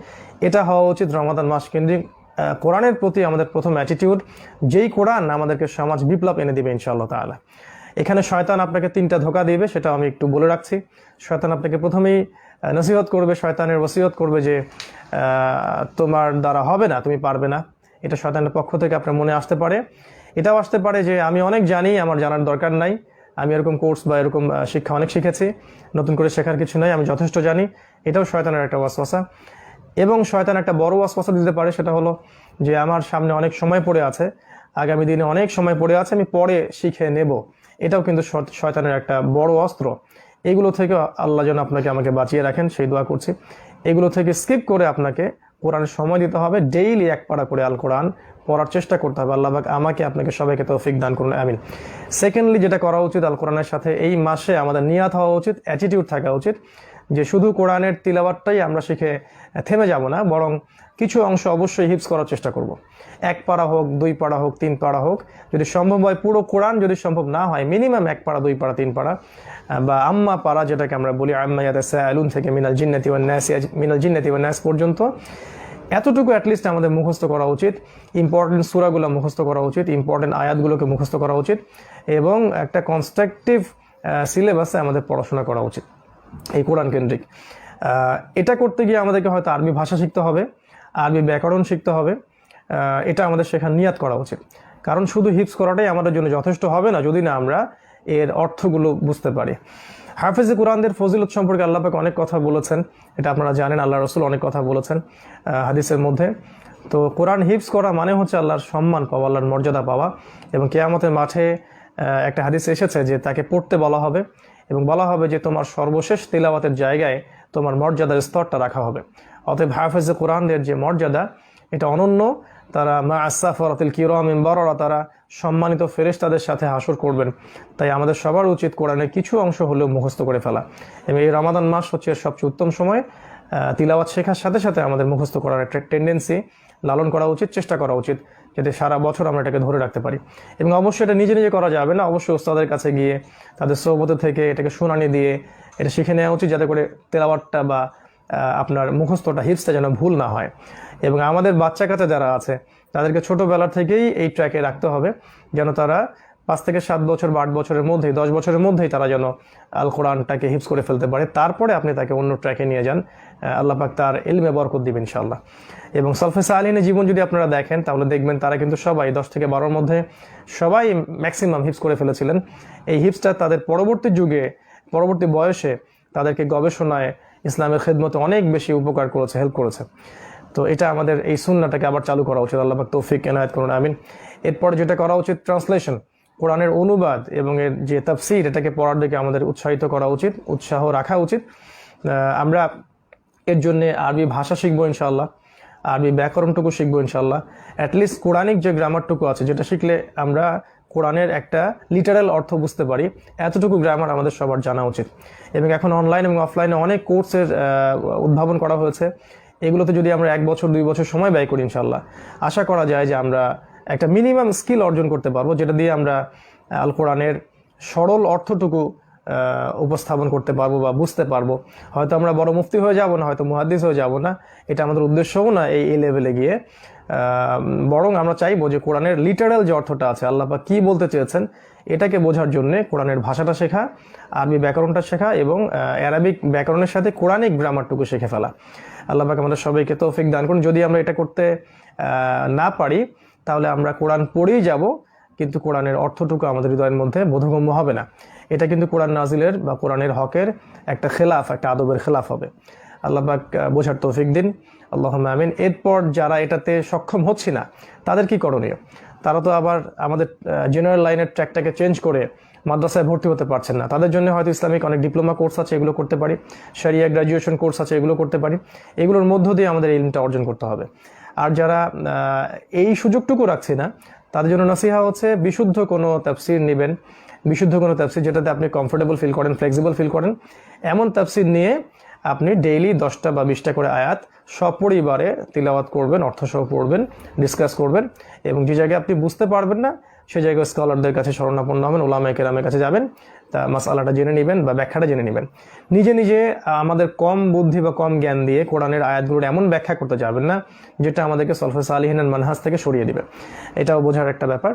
এটা হওয়া উচিত রমাদান মাস কেন্দ্রিক কোরআনের প্রতি আমাদের প্রথম অ্যাটিটিউড, যেই কোরআন আমাদেরকে সমাজ বিপ্লব এনে দিবে ইনশাআল্লাহ তাআলা। এখানে শয়তান আপনাকে 3টা ধোঁকা দিবে, সেটা আমি একটু বলে রাখছি। শয়তান আপনাকে প্রথমেই নসিহত করবে, শয়তানের ওসিয়ত করবে যে তোমার দ্বারা হবে না, তুমি পারবে না। এটা শয়তানের পক্ষ থেকে আপনার মনে আসতে পারে। এটাও আসতে পারে যে আমি অনেক জানি, আমার জানার দরকার নাই, আমি এরকম কোর্স বা এরকম শিক্ষা অনেক শিখেছি, নতুন করে শেখার কিছু নাই, আমি যথেষ্ট জানি। এটাও শয়তানের একটা ওয়াসওয়াসা। এবং শয়তান একটা বড় ওয়াসওয়াসা দিতে পারে, সেটা হলো যে আমার সামনে অনেক সময় পড়ে আছে, আগামী দিনে অনেক সময় পড়ে আছে, আমি পরে শিখে নেব। এটাও কিন্তু শয়তানের একটা বড় অস্ত্র। এগুলো থেকে আল্লাহ যেন আপনাকে আমাকে বাঁচিয়ে রাখেন, সেই দোয়া করছি। এগুলো থেকে স্কিপ করে আপনাকে কোরআনের সময় দিতে হবে, ডেইলি 1 পারা করে আল কোরআন পড়ার চেষ্টা করতে হবে। আল্লাহ পাক আমাকে আপনাকে সবাইকে তৌফিক দান করুন, আমিন। সেকেন্ডলি যেটা করা উচিত, আল কোরআনের সাথে এই মাসে আমাদের নিয়াত হওয়া উচিত, অ্যাটিটিউড থাকা উচিত যে শুধু কোরআনের তিলাওয়াতটাই আমরা শিখে থেমে যাব না, বরং কিছু অংশ অবশ্যই হিফজ করার চেষ্টা করব। 1 পারা হোক, 2 পারা হোক, 3 পারা হোক, যদি সম্ভব হয় পুরো কোরআন, যদি সম্ভব না হয় মিনিমাম 1 পারা, 2 পারা, 3 পারা, বা আম্মা পারা যেটাকে আমরা বলি, আম্মা ইয়াতাসাআলুন থেকে মিনাল জিন্নাতি ওয়ান নাস পর্যন্ত, এতটুকু অ্যাটলিস্ট আমাদের মুখস্থ করা উচিত। ইম্পর্টেন্ট সূরাগুলো মুখস্থ করা উচিত, ইম্পর্টেন্ট আয়াতগুলোকে মুখস্থ করা উচিত, এবং একটা কনস্ট্রাকটিভ সিলেবাসে আমাদের পড়াশোনা করা উচিত এই কোরআন কেন্দ্রিক। এটা করতে গিয়ে আমাদেরকে হয়তো আরবি ভাষা শিখতে হবে, আরবি ব্যাকরণ শিখতে হবে। এটা আমাদের শেখার নিয়াত করা উচিত, কারণ শুধু হিফজ করাটাই আমাদের জন্য যথেষ্ট হবে না যদি না আমরা এর অর্থগুলো বুঝতে পারি। হাফেজে কোরআনদের ফজিলত সম্পর্কে আল্লাহ পাক অনেক কথা বলেছেন, এটা আপনারা জানেন। আল্লাহ রসুল অনেক কথা বলেছেন হাদিসের মধ্যে। তো কোরআন হিফজ করা মানে হচ্ছে আল্লাহর সম্মান পাওয়া, আল্লাহর মর্যাদা পাওয়া। এবং কিয়ামতের মাঠে একটা হাদিস এসেছে যে তাকে পড়তে বলা হবে এবং বলা হবে যে তোমার সর্বশেষ তিলাওয়াতের জায়গায় তোমার মর্যাদার স্তরটা রাখা হবে। অতএব হাফেজে কোরআনদের যে মর্যাদা, এটা অনন্য। তারা মা আসাফরাতিল কিরামিন বারারা, তারা সম্মানিত ফেরেশতাদের সাথে হাসর করবেন। তাই আমাদের সবার উচিত কোরআনের কিছু অংশ হলেও মুখস্থ করে ফেলা। এবং এই রমাদান মাস হচ্ছে এর সবচেয়ে উত্তম সময়। তিলাওয়াত শেখার সাথে সাথে আমাদের মুখস্থ করার একটা টেন্ডেন্সি লালন করা উচিত, চেষ্টা করা উচিত, যাতে সারা বছর আমরা এটাকে ধরে রাখতে পারি। এবং অবশ্যই এটা নিজে নিজে করা যাবে না, অবশ্যই ওস্তাদের কাছে গিয়ে তাদের সোহবতে থেকে এটাকে শুনানি দিয়ে এটা শিখে নেওয়া উচিত, যাতে করে তেলাওয়াতটা বা আপনার মুখস্থটা, হিফজটা যেন ভুল না হয়। এবং আমাদের বাচ্চা কাচ্চা যারা আছে তাদেরকে ছোটোবেলা থেকেই এই ট্র্যাকে রাখতে হবে, যেন তারা 5 থেকে 7 বছর বা 8 বছরের মধ্যেই, 10 বছরের মধ্যেই তারা যেন আল কোরআনটাকে হিফজ করে ফেলতে পারে। তারপরে আপনি তাকে অন্য ট্র্যাকে নিয়ে যান, আল্লাহ পাক তার ইলমে বরকত দিবেন ইনশাআল্লাহ। এবং সালফে সালিহিনের জীবন যদি আপনারা দেখেন, তাহলে দেখবেন তারা কিন্তু সবাই 10 থেকে 12-র মধ্যে সবাই ম্যাক্সিমাম হিফজ করে ফেলেছিলেন। এই হিফজটা তাদের পরবর্তী যুগে, পরবর্তী বয়সে তাদেরকে গবেষণায়, ইসলামের খেদমতে অনেক বেশি উপকার করেছে, হেল্প করেছে। তো এটা আমাদের এই সুন্নাহটাকে আবার চালু করা উচিত। আল্লাহ পাক তৌফিক এনায়েত করুন, আমিন। এরপর যেটা করা উচিত, ট্রান্সলেশন, কোরআনের অনুবাদ এবং এর যে তাফসীর, এটাকে পড়ার দিকে আমাদের উৎসাহিত করা উচিত, উৎসাহ রাখা উচিত। আমরা এর জন্য আরবি ভাষা শিখবো ইনশাআল্লাহ, আরবি ব্যাকরণটুকু শিখবো ইনশাআল্লাহ। অ্যাটলিস্ট কোরআনিক যে গ্রামারটুকু আছে, যেটা শিখলে আমরা কোরআনের একটা লিটারাল অর্থ বুঝতে পারি, এতটুকু গ্রামার আমাদের সবার জানা উচিত। এবং এখন অনলাইন এবং অফলাইনে অনেক কোর্সের উদ্ভাবন করা হয়েছে। এগুলোতে যদি আমরা 1 বছর 2 বছর সময় ব্যয় করি, ইনশাআল্লাহ আশা করা যায় যে আমরা একটা মিনিমাম স্কিল অর্জন করতে পারবো, যেটা দিয়ে আমরা আল কোরআনের সরল অর্থটুকু উপস্থাপন করতে পারবো বা বুঝতে পারবো। হয়তো আমরা বড় মুফতি হয়ে যাব না, হয়তো মুহাদ্দিস হয়ে যাব না, এটা আমাদের উদ্দেশ্যও না এই লেভেলে গিয়ে। বরং আমরা চাইবো যে কোরআনের লিটারাল যে অর্থটা আছে, আল্লাহ পাক কী বলতে চেয়েছেন, এটাকে বোঝার জন্য কোরআনের ভাষাটা শেখা, আরবি ব্যাকরণটা শেখা এবং অ্যারাবিক ব্যাকরণের সাথে কোরআনিক গ্রামারটুকু শিখে ফেলা। আল্লাহ পাক আমাদের সবাইকে তৌফিক দান করুন। যদি আমরা এটা করতে না পারি, তাহলে আমরা কোরআন পড়েই যাব, কিন্তু কোরআনের অর্থটুকু আমাদের হৃদয়ের মধ্যে বোধগম্য হবে না। এটা কিন্তু কোরআন নাজিলের বা কোরআনের হকের একটা খেলাফ, একটা আদবের খেলাফ হবে। আল্লাহ পাক বোঝার তৌফিক দিন, আল্লাহুম্মা আমিন। এরপর যারা এটাতে সক্ষম হচ্ছি না, তাদের কি করণীয়? তারা তো আবার আমাদের জেনারেল লাইনের ট্র্যাকটাকে চেঞ্জ করে মাদ্রাসায় ভর্তি হতে পারছেন না। তাদের জন্য হয়তো ইসলামিক অনেক ডিপ্লোমা কোর্স আছে, এগুলো করতে পারি। শরিয়া গ্র্যাজুয়েশন কোর্স আছে, এগুলো করতে পারি। এগুলোর মধ্য দিয়ে আমাদের এই ইলমটা অর্জন করতে হবে। আর যারা এই সুযোগটুকু রাখছে না, তাদের জন্য নসিহা হচ্ছে বিশুদ্ধ কোনো তাফসির নেবেন, বিশুদ্ধ কোনো তাফসির যেটাতে আপনি কমফোর্টেবল ফিল করেন, ফ্লেক্সিবল ফিল করেন, এমন তাফসির নিয়ে আপনি ডেইলি 10টা বা 20টা করে আয়াত সপরিবারে তিলাওয়াত করবেন, অর্থসহ পড়বেন, ডিসকাস করবেন, এবং যে জায়গায় আপনি বুঝতে পারবেন না সেই জায়গায় স্কলারদের কাছে শরণাপন্ন হবেন, ওলামায়ে কেরামের কাছে যাবেন, তা মাসআলাটা জেনে নেবেন বা ব্যাখ্যাটা জেনে নেবেন। নিজে নিজে আমাদের কম বুদ্ধি বা কম জ্ঞান দিয়ে কোরআনের আয়াতগুলোর এমন ব্যাখ্যা করতে যাবেন না যেটা আমাদেরকে সলফে সালিহিনের মানহাজ থেকে সরিয়ে দিবে। এটাও বোঝার একটা ব্যাপার।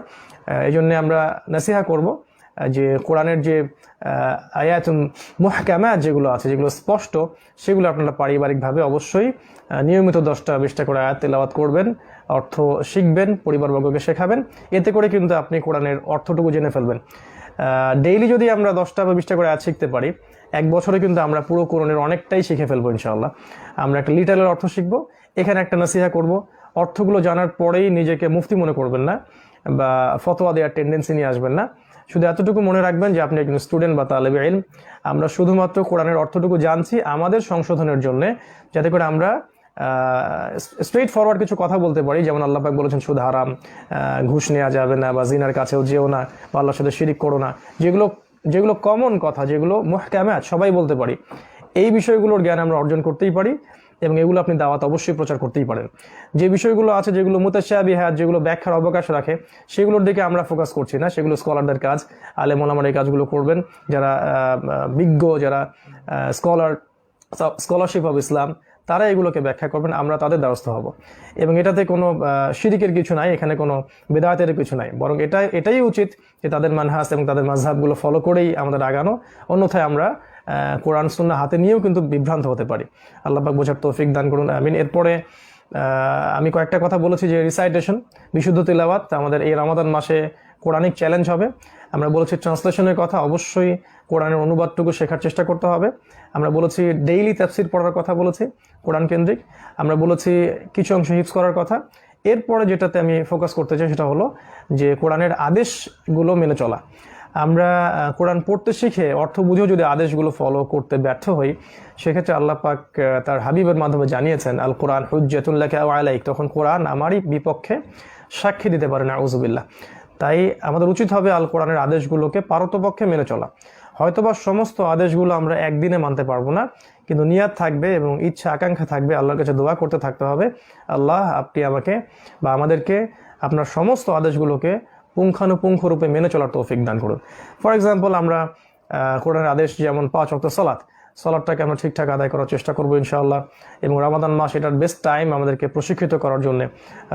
এই জন্যে আমরা নসিহা করব যে কোরআনের যে আয়াতুল মুহকামাত যেগুলো আছে, যেগুলো স্পষ্ট, সেগুলো আপনারা পারিবারিকভাবে অবশ্যই নিয়মিত 10টা 20টা করে আয়াত তেলাওয়াত করবেন, অর্থ শিখবেন, পরিবারবর্গকে শেখাবেন। এতে করে কিন্তু আপনি কোরআনের অর্থটুকু জেনে ফেলবেন। ডেইলি যদি আমরা 10টা বা 20টা করে আয়াত শিখতে পারি, এক বছরে কিন্তু আমরা পুরো কোরআনের অনেকটাই শিখে ফেলবো ইনশাআল্লাহ। আমরা একটা লিটারের অর্থ শিখবো। এখানে একটা নসিহা করব, অর্থগুলো জানার পরেই নিজেকে মুফতি মনে করবেন না বা ফতোয়া দেওয়ার টেন্ডেন্সি নিয়ে আসবেন না। শুধু এতটুকু মনে রাখবেন যে আপনি একজন স্টুডেন্ট বা তালেবে ইলম। আমরা শুধুমাত্র কোরআনের অর্থটুকু জানছি আমাদের সংশোধনের জন্য, যাতে করে আমরা স্ট্রেট ফরওয়ার্ড কিছু কথা বলতে পারি। যেমন আল্লাহ পাক বলেছেন সুদ হারাম, ঘুষ নেওয়া যাবে না, বা জিনার কাছেও যেও না, বা আল্লাহর সাথে শিরিক করো না, যেগুলো কমন কথা, যেগুলো মুহকামাত সবাই বলতে পারি, এই বিষয়গুলোর জ্ঞান আমরা অর্জন করতেই পারি, এবং এগুলো আপনি দাওয়াত অবশ্যই প্রচার করতেই পারেন। যে বিষয়গুলো আছে, যেগুলো মুতাশাবিহাত, যেগুলো ব্যাখ্যার অবকাশ রাখে, সেগুলোর দিকে আমরা ফোকাস করছি না। সেগুলো স্কলারদের কাজ, আলেম ওলামার এই কাজগুলো করবেন। যারা বিজ্ঞ, যারা স্কলারশিপ অব ইসলাম, তারা এগুলোকে ব্যাখ্যা করবেন, আমরা তাদের দ্বারস্থ হব। এবং এটাতে কোনো শিরিকের কিছু নাই, এখানে কোনো বেদাতের কিছু নাই, বরং এটাই উচিত যে তাদের মানহাজ এবং তাদের মাযহাবগুলো ফলো করেই আমাদের আগানো। অন্যথায় আমরা কোরআন সুন্নাহ হাতে নিয়েও কিন্তু বিভ্রান্ত হতে পারি। আল্লাহ পাক বোঝার তৌফিক দান করুন, আমিন। এরপরে আমি কয়েকটা কথা বলেছি যে রিসাইটেশন, বিশুদ্ধ তিলাওয়াত আমাদের এই রমাদান মাসে কোরআনিক চ্যালেঞ্জ হবে। আমরা বলেছি ট্রান্সলেশনের কথা, অবশ্যই কোরআনের অনুবাদটুকু শেখার চেষ্টা করতে হবে। আমরা বলেছি ডেইলি তাফসির পড়ার কথা বলেছি কোরআন কেন্দ্রিক। আমরা বলেছি কিছু অংশ হিফজ করার কথা। এরপরে যেটাতে আমি ফোকাস করতে চাই সেটা হলো যে কোরআনের আদেশগুলো মেনে চলা। আমরা কোরআন পড়তে শিখে অর্থ বুঝেও যদি আদেশগুলো ফলো করতে ব্যর্থ হই, সেক্ষেত্রে আল্লাহ পাক তার হাবিবের মাধ্যমে জানিয়েছেন আল কোরআন হুজ্জাতুন লাকা ওয়া আলাইক, তখন কোরআন আমারই বিপক্ষে সাক্ষী দিতে পারে না, আউযুবিল্লাহ। তাই আমাদের উচিত হবে আল কোরআনের আদেশগুলোকে পারতপক্ষে মেনে চলা। হয়তোবা সমস্ত আদেশগুলো আমরা একদিনে মানতে পারবো না, কিন্তু নিয়াত থাকবে এবং ইচ্ছা আকাঙ্ক্ষা থাকবে, আল্লাহর কাছে দোয়া করতে থাকতে হবে, আল্লাহ আপনি আমাকে বা আমাদেরকে আপনার সমস্ত আদেশগুলোকে পুঙ্খানুপুঙ্খ রূপে মেনে চলার তৌফিক দান করুন। ফর এক্সাম্পল, আমরা কোরআনের আদেশ যেমন 5 ওয়াক্ত সালাতটাকে আমরা ঠিকঠাক আদায় করার চেষ্টা করবো ইনশাআল্লাহ। এবং রমাদান মাস এটার বেস্ট টাইম আমাদেরকে প্রশিক্ষিত করার জন্য।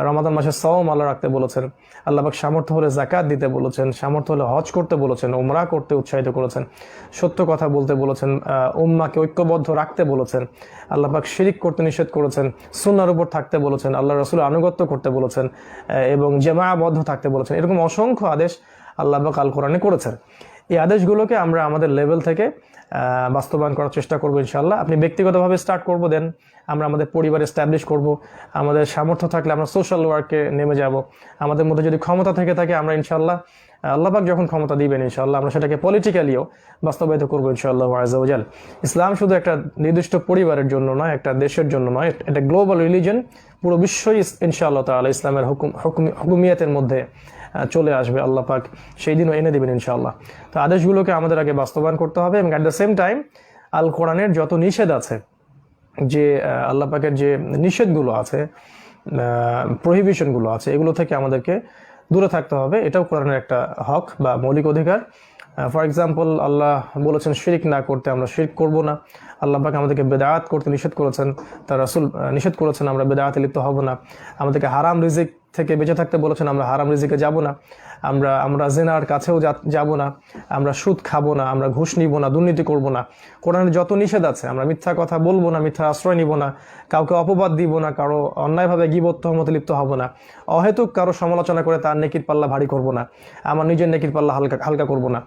রমাদান মাসে সওম আল্লাহ রাখতে বলেছেন, আল্লাহ পাক সামর্থ্য হলে যাকাত দিতে বলেছেন, সামর্থ্য হলে হজ করতে বলেছেন, উমরা করতে উৎসাহিত করেছেন, সত্য কথা বলতে বলেছেন, উম্মাকে ঐক্যবদ্ধ রাখতে বলেছেন, আল্লাহ পাক শিরিক করতে নিষেধ করেছেন, সুন্নাহর উপর থাকতে বলেছেন, আল্লাহ রাসূলের আনুগত্য করতে বলেছেন, এবং জামাআবদ্ধ থাকতে বলেছেন। এরকম অসংখ্য আদেশ আল্লাহ পাক আল কোরআনে করেছেন। এই আদেশগুলোকে আমরা আমাদের লেভেল থেকে বাস্তবায়ন করার চেষ্টা করবো ইনশাআল্লাহ। আপনি ব্যক্তিগতভাবে স্টার্ট করবো, দেন আমরা আমাদের পরিবার এস্টাবলিশ করব। আমাদের সামর্থ্য থাকলে আমরা সোশ্যাল ওয়ার্কে নেমে যাব। আমাদের মধ্যে যদি ক্ষমতা থেকে থাকে, আমরা ইনশাআল্লাহ আল্লাহ পাক যখন ক্ষমতা দিবেন ইনশাআল্লাহ আমরা সেটাকে পলিটিক্যালিও বাস্তবায়িত করবো ইনশাআল্লাহ আযজা ওয়া জাল। ইসলাম শুধু একটা নির্দিষ্ট পরিবারের জন্য নয়, একটা দেশের জন্য নয়, এটা গ্লোবাল রিলিজন। পুরো বিশ্বই ইনশাআল্লাহ তাআলা ইসলামের হুকুমিয়াতের মধ্যে চলে আসবে। আল্লাহ পাক সেই দিনও এনে দেবেন ইনশাআল্লাহ। তো আদেশগুলোকে আমাদের আগে বাস্তবায়ন করতে হবে, এবং অ্যাট দ্য সেম টাইম আল কোরআনের যত নিষেধ আছে, যে আল্লাহ পাকের যে নিষেধগুলো আছে, প্রহিবিশনগুলো আছে, এগুলো থেকে আমাদেরকে দূরে থাকতে হবে। এটাও কোরআনের একটা হক বা মৌলিক অধিকার। ফর এক্সাম্পল, আল্লাহ বলেছেন শিরিক না করতে, আমরা শিরিক করব না। আল্লাহ পাক আমাদেরকে বেদাত করতে নিষেধ করেছেন, তার রাসূল নিষেধ করেছেন, আমরা বেদাতে লিপ্ত হব না। আমাদেরকে হারাম রিজিক থেকে বেঁচে থাকতে বলেছেন, আমরা হারাম রিজিকে যাব না। আমরা জিনার কাছেও যাব না, আমরা সুদ খাবো না, আমরা ঘুষ নিব না, দুর্নীতি করব না। কোরআনের যত নিষেধ আছে, আমরা মিথ্যা কথা বলবো না, মিথ্যা আশ্রয় নিব না, কাউকে অপবাদ দিব না, কারো অন্যায়ভাবে গীবত তহমতে লিপ্ত হব না, অহেতুক কারো সমালোচনা করে তার নেকির পাল্লা ভারী করব না, আমার নিজের নেকির পাল্লা হালকা করব না,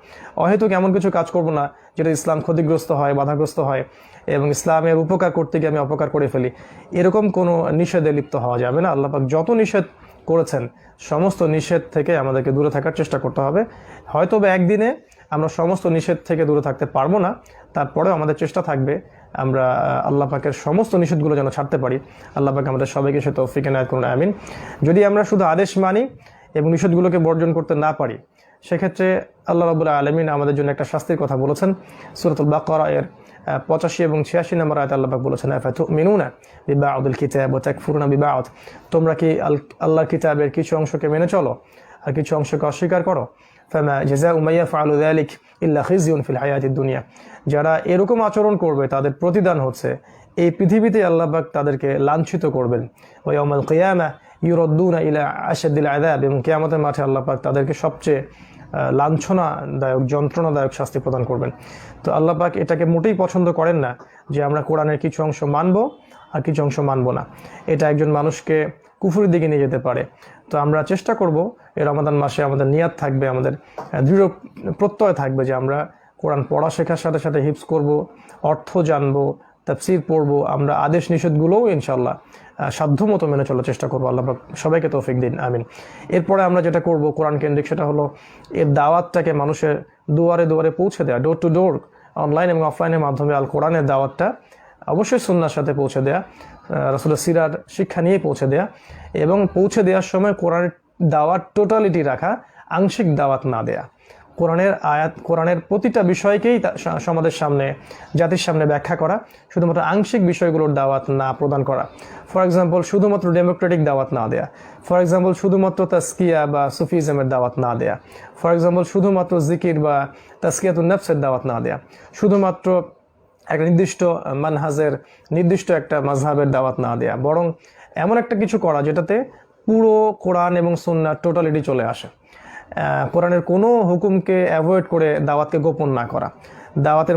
অহেতুক এমন কিছু কাজ করব না যেটা ইসলাম ক্ষতিগ্রস্ত হয়, বাধাগ্রস্ত হয়। এবং ইসলামের উপকার করতে গিয়ে আমি অপকার করে ফেলি, এরকম কোনো নিষেধে লিপ্ত হওয়া যাবে না। আল্লাহ পাক যত নিষেধ করেছেন সমস্ত নিষেধ থেকে আমাদেরকে দূরে থাকার চেষ্টা করতে হবে। হয়তো বা একদিনে আমরা সমস্ত নিষেধ থেকে দূরে থাকতে পারবো না, তারপরেও আমাদের চেষ্টা থাকবে আমরা আল্লাহ পাকের সমস্ত নিষেধগুলো যেন ছাড়তে পারি। আল্লাহ পাক আমাদের সবাইকে সে তৌফিক এনায়েত করুন, আমিন। যদি আমরা শুধু আদেশ মানি এবং নিষেধগুলোকে বর্জন করতে না পারি, সেক্ষেত্রে আল্লাহ রাব্বুল আলামিন আমাদের জন্য একটা শাস্তির কথা বলেছেন। সূরাতুল বাকারা এর 85 এবং 86 নম্বর আয়াতে আল্লাহ পাক বলেছেন, আফাতুমিনুনা বিবা'দিল কিতাব ওয়া তাকফুরুনা বিবা'দ, তোমরা কি আল্লাহর কিতাবের কিছু অংশকে মেনে চলো আর কিছু অংশকে অস্বীকার করো। ফামা জাযাউ মান ইয়াফআলু যালিক ইল্লা খিজিউন ফিল হায়াতিদ দুনিয়া, যারা এরকম আচরণ করবে তাদের প্রতিদান হচ্ছে এই পৃথিবীতে আল্লাহ পাক তাদেরকে লাঞ্ছিত করবেন। ওয়া ইয়াউমাল কিয়ামাহ ইউরাদ্দুনা ইলা আশাদ্দিল আযাব, এবং কিয়ামতের মাঠে আল্লাহ পাক তাদেরকে সবচেয়ে লাঞ্ছনাদায়ক যন্ত্রণাদায়ক শাস্তি প্রদান করবেন। তো আল্লাহ পাক এটাকে মোটেই পছন্দ করেন না যে আমরা কোরআনের কিছু অংশ মানব আর কিছু অংশ মানব না। এটা একজন মানুষকে কুফরের দিকে নিয়ে যেতে পারে। তো আমরা চেষ্টা করব এই রমাদান মাসে আমাদের নিয়াত থাকবে, আমাদের দৃঢ় প্রত্যয় থাকবে যে আমরা কোরআন পড়া শেখার সাথে সাথে হিফজ করব, অর্থ জানবো, তাফসীর পড়বো, আমরা আদেশ নিষেধগুলোও ইনশাআল্লাহ সাধ্যমতো মেনে চলার চেষ্টা করবো। আল্লাহ পাক সবাইকে তৌফিক দিন, আমিন। এরপরে আমরা যেটা করব কোরআন কেন্দ্রিক, সেটা হলো এর দাওয়াতটাকে মানুষের দুয়ারে দুয়ারে পৌঁছে দেওয়া, ডোর টু ডোর, অনলাইন এবং অফলাইনের মাধ্যমে আল কোরআনের দাওয়াতটা অবশ্যই সুন্নাহর সাথে পৌঁছে দেয়া, রাসূলের সিরার শিক্ষা নিয়ে পৌঁছে দেয়া, এবং পৌঁছে দেওয়ার সময় কোরআনের দাওয়াত টোটালিটি রাখা, আংশিক দাওয়াত না দেয়া। কোরআনের আয়াত, কোরআনের প্রতিটা বিষয়কেই সমাজের সামনে, জাতির সামনে ব্যাখ্যা করা, শুধুমাত্র আংশিক বিষয়গুলোর দাওয়াত না প্রদান করা। ফর এক্সাম্পল শুধুমাত্র ডেমোক্রেটিক দাওয়াত না দেয়া, ফর এক্সাম্পল শুধুমাত্র তাসকিয়া বা সুফিজমের দাওয়াত না দেয়া, ফর এক্সাম্পল শুধুমাত্র জিকির বা তাসকিয়াতুন নফসের দাওয়াত না দেয়া, শুধুমাত্র একটা নির্দিষ্ট মানহাজের নির্দিষ্ট একটা মাযহাবের দাওয়াত না দেয়া, বরং এমন একটা কিছু করা যেটাতে পুরো কোরআন এবং সুন্নাহ টোটালিটি চলে আসে। কোরআনের কোনো হুকুমকে অ্যাভয়েড করে দাওয়াতকে গোপন না করা, দাওয়াতের